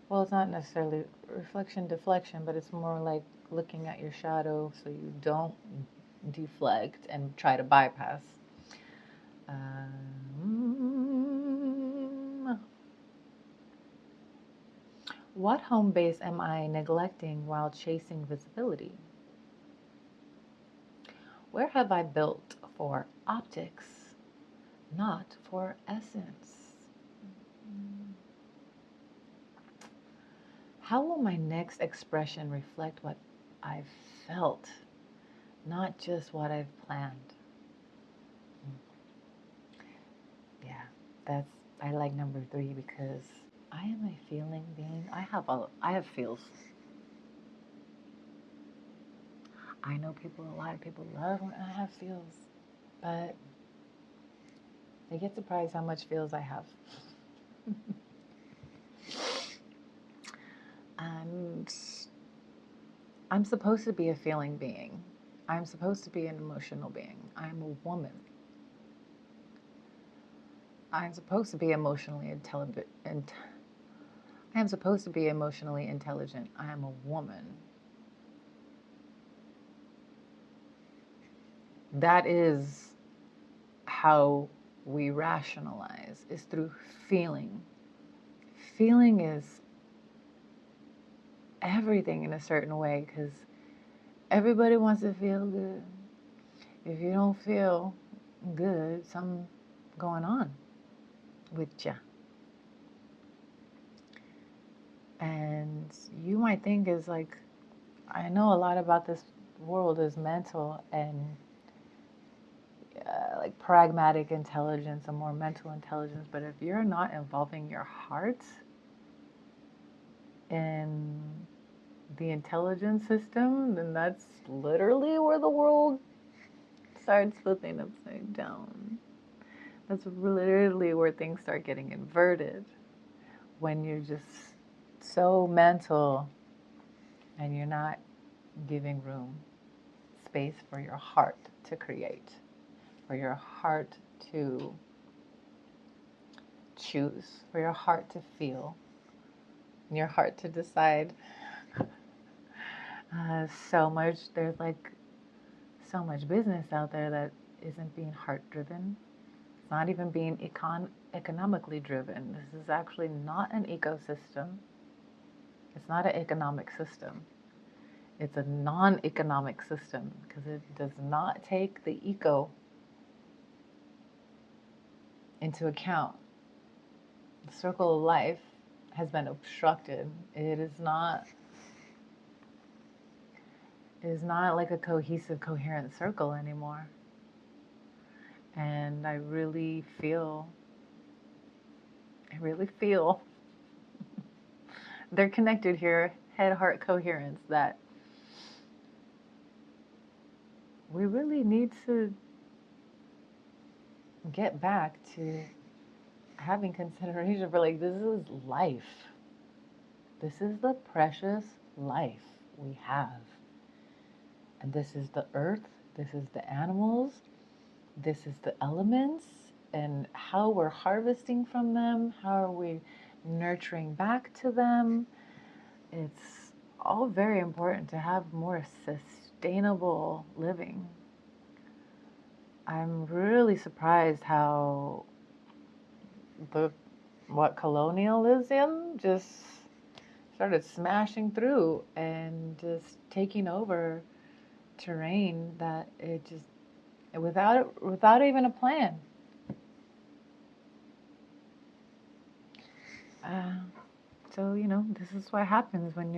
well, it's not necessarily reflection, deflection, but it's more like looking at your shadow so you don't deflect and try to bypass. What home base am I neglecting while chasing visibility? Where have I built for optics, not for essence? How will my next expression reflect what I've felt, not just what I've planned? Yeah, I like number 3 because I am a feeling being. I have feels. I know a lot of people love when I have feels, but they get surprised how much feels I have. And I'm supposed to be a feeling being. I'm supposed to be an emotional being. I'm a woman. I'm supposed to be emotionally intelligent. I am supposed to be emotionally intelligent. I am a woman. That is how we rationalize, is through feeling. Feeling is everything in a certain way because everybody wants to feel good. If you don't feel good, something going on with ya. And you might think is like, I know a lot about this world is mental and like pragmatic intelligence and more mental intelligence, but if you're not involving your heart in the intelligence system, then that's literally where the world starts flipping upside down. That's literally where things start getting inverted, when you're just so mental and you're not giving room, space for your heart to create, for your heart to choose, for your heart to feel, your heart to decide. There's like so much business out there that isn't being heart driven. It's not even being economically driven. This is actually not an ecosystem. It's not an economic system. It's a non-economic system because it does not take the eco into account. The circle of life has been obstructed. It is not like a cohesive, coherent circle anymore. And I really feel they're connected here, head-heart coherence, that we really need to get back to having consideration for, like, this is life. This is the precious life we have. And this is the earth, this is the animals, this is the elements, and how we're harvesting from them, how are we nurturing back to them. It's all very important to have more sustainable living. I'm really surprised how what colonialism just started smashing through and just taking over terrain that it just without even a plan. So this is what happens when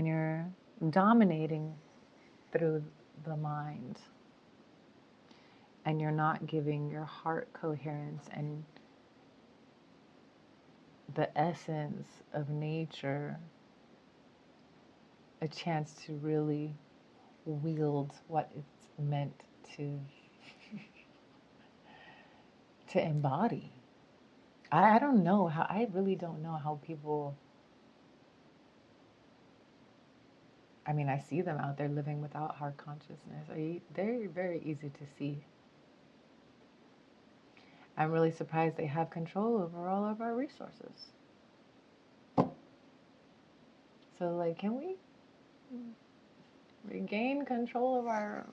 you're dominating through the mind and you're not giving your heart coherence and the essence of nature a chance to really wield what it's meant to embody. I don't know how, I really don't know how people, I mean, I see them out there living without heart consciousness. They're very easy to see. I'm really surprised they have control over all of our resources. So, like, can we regain control of our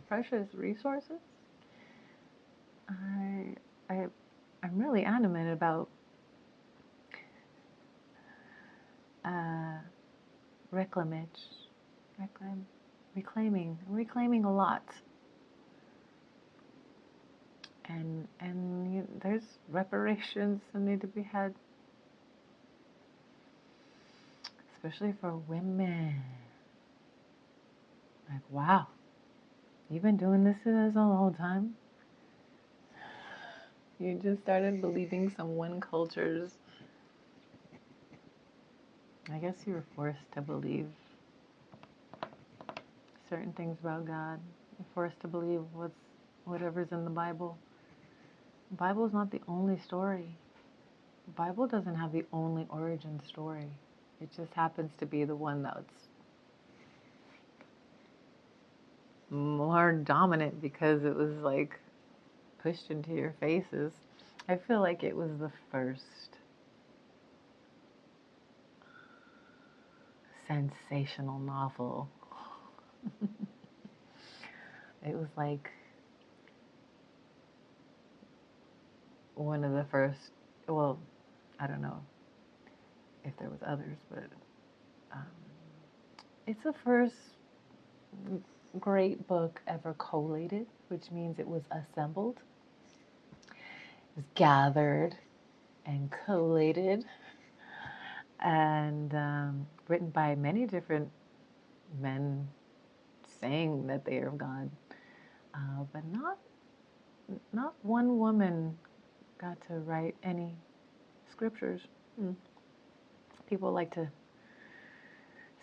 precious resources? I'm really animated about reclamage, reclaiming a lot. And there's reparations that need to be had, especially for women. Like, wow, you've been doing this a long time. You just started believing some one culture's. I guess you were forced to believe certain things about God. You're forced to believe whatever's in the Bible. The Bible is not the only story. The Bible doesn't have the only origin story. It just happens to be the one that's more dominant because it was like pushed into your faces. I feel like it was the first sensational novel. It was like one of the first, well, I don't know if there was others, but um, it's the first great book ever collated, which means it was assembled, it was gathered and collated, and written by many different men saying that they are of God, but not one woman got to write any scriptures. People like to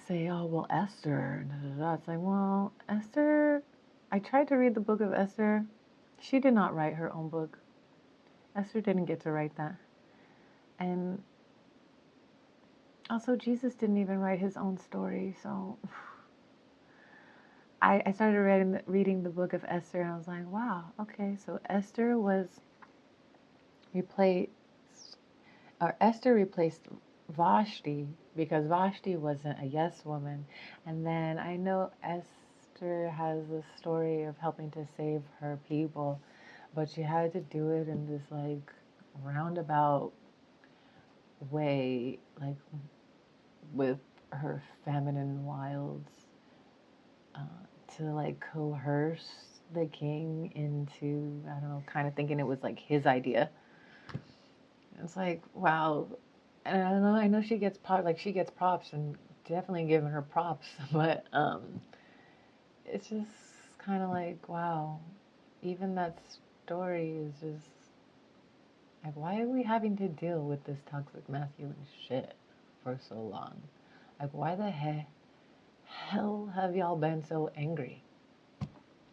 say, oh, well, Esther, da, da, da. It's like, well, Esther, I tried to read the book of Esther. She did not write her own book. Esther didn't get to write that. And also, Jesus didn't even write his own story. So I started reading the book of Esther, and I was like, wow, okay, so Esther replaced Vashti because Vashti wasn't a yes woman. And then I know Esther has the story of helping to save her people, but she had to do it in this like roundabout way, like with her feminine wilds, to like coerce the king into, I don't know, kind of thinking it was like his idea. It's like, wow. And I know she gets props, and definitely giving her props, but it's just kind of like, wow, even that story is just like, why are we having to deal with this toxic masculine shit for so long? Like, why the hell have y'all been so angry?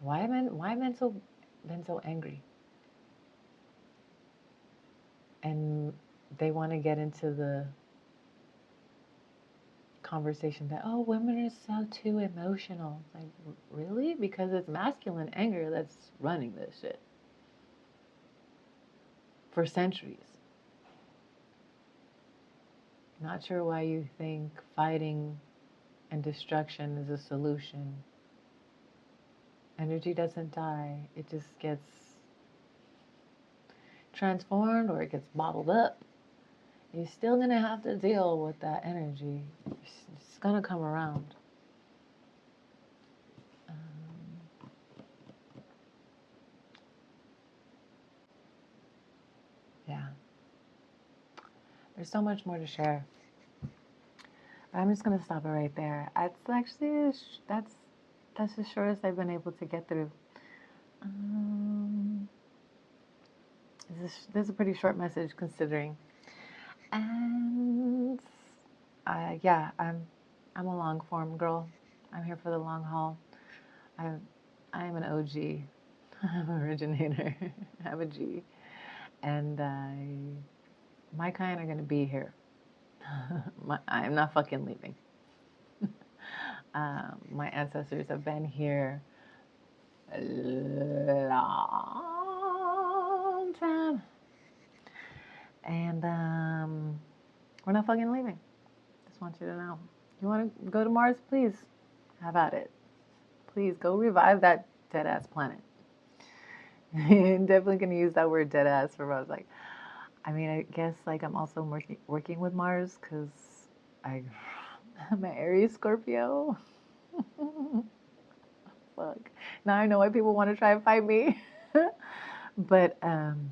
Why men been so angry? And they want to get into the conversation that, oh, women are so too emotional. Like, really? Because it's masculine anger that's running this shit for centuries. Not sure why you think fighting and destruction is a solution. Energy doesn't die. It just gets transformed or it gets bottled up. You're still going to have to deal with that energy. It's going to come around. Yeah. There's so much more to share. I'm just going to stop it right there. It's actually, that's the shortest I've been able to get through. This is a pretty short message considering. And yeah, I'm a long form girl. I'm here for the long haul. I'm an OG. I'm an originator. I'm a G. And my kind are going to be here. I'm not fucking leaving. My ancestors have been here a long time. And we're not fucking leaving. Just want you to know. You want to go to Mars? Please, have at it. Please go revive that dead ass planet. I'm definitely gonna use that word dead ass for. I was like, I mean, I guess like I'm also working with Mars because I'm an Aries Scorpio. Fuck. Now I know why people want to try and fight me. But I'm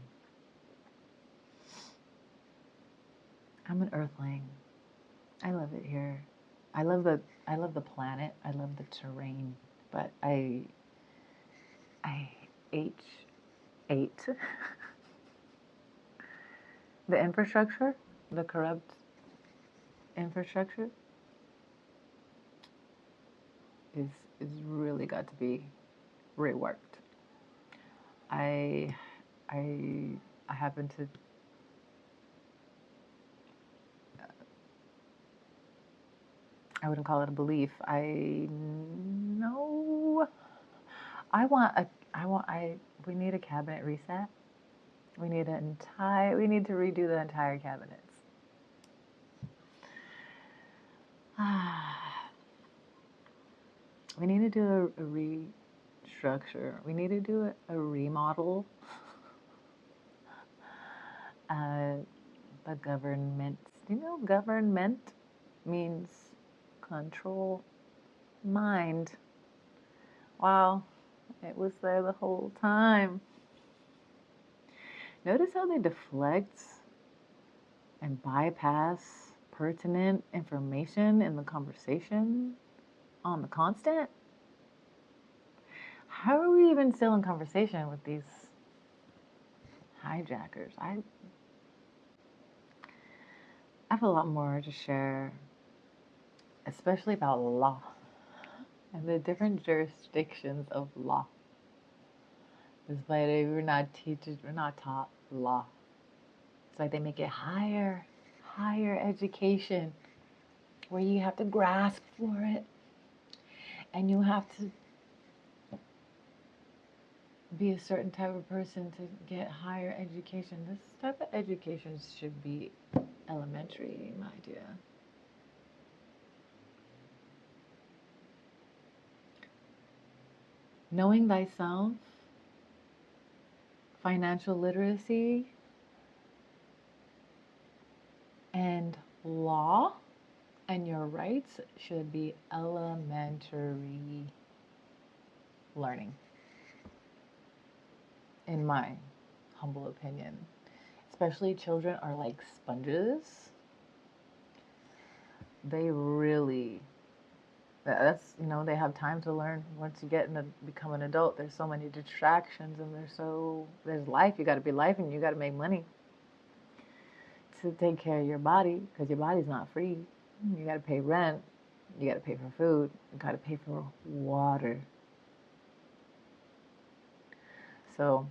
an Earthling. I love it here. I love the planet. I love the terrain. But I hate the infrastructure, the corrupt infrastructure is really got to be reworked. I happen to I wouldn't call it a belief. I know we need a cabinet reset. We need to redo the entire cabinets. We need to do a restructure. We need to do a remodel. The government. Do you know government means control mind? Wow, it was there the whole time. Notice how they deflect and bypass pertinent information in the conversation on the constant? How are we even still in conversation with these hijackers? I have a lot more to share, especially about law and the different jurisdictions of law. Despite it, we're not taught law. It's like they make it higher education, where you have to grasp for it, and you have to be a certain type of person to get higher education. This type of education should be elementary, my dear. Knowing thyself, financial literacy, and law and your rights should be elementary learning, in my humble opinion. Especially children are like sponges. They really, that's, they have time to learn. Once you become an adult, there's so many distractions, and there's life. You got to be life, and you got to make money to take care of your body, because your body's not free. You got to pay rent. You got to pay for food. You got to pay for water. So,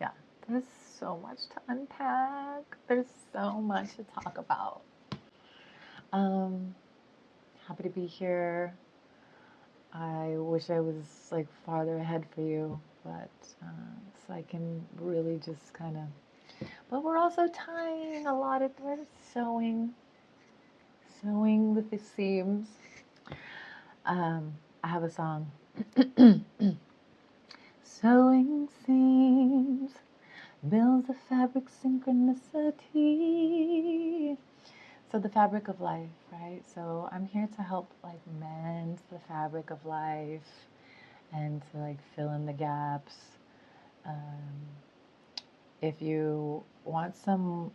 yeah, there's so much to unpack. There's so much to talk about. Happy to be here. I wish I was like farther ahead for you, but so I can really just kind of. But we're also tying a lot of. We're sewing with the seams. I have a song. Sewing seams builds a fabric synchronicity. So the fabric of life, right? So I'm here to help like mend the fabric of life and to like fill in the gaps. If you want some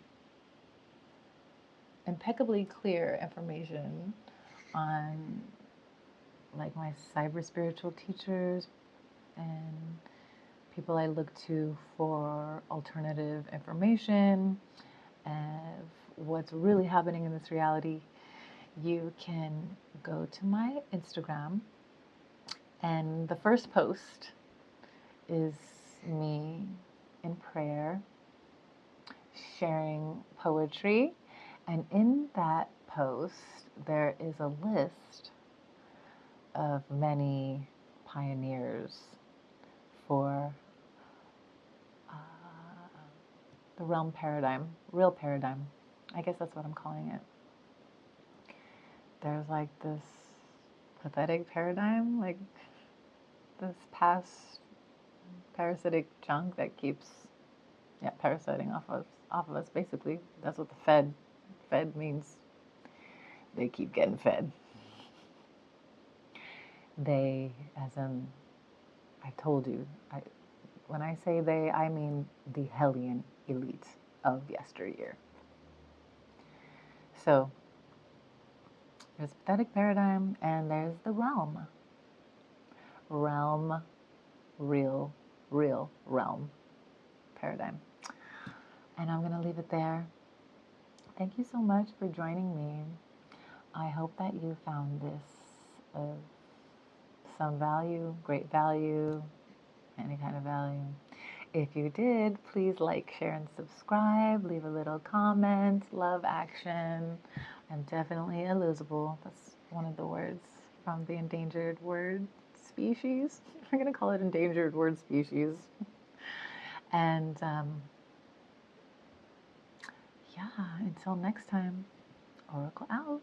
impeccably clear information on like my cyber spiritual teachers and people I look to for alternative information and what's really happening in this reality, you can go to my Instagram, and the first post is me in prayer, sharing poetry, and in that post there is a list of many pioneers for the realm paradigm, real paradigm. I guess that's what I'm calling it. There's like this pathetic paradigm, like this past parasitic junk that keeps, parasiting off of us. Basically, that's what the fed means. They keep getting fed. They, as in, I told you, when I say they, I mean the Hellion elite of yesteryear. So there's pathetic paradigm and there's the realm. Realm, real realm paradigm. And I'm going to leave it there. Thank you so much for joining me. I hope that you found this of some value, great value, any kind of value. If you did, please like, share, and subscribe. Leave a little comment. Love action. I'm definitely Elizabeth. That's one of the words from the endangered word species. We're going to call it endangered word species. And until next time, Oracle out.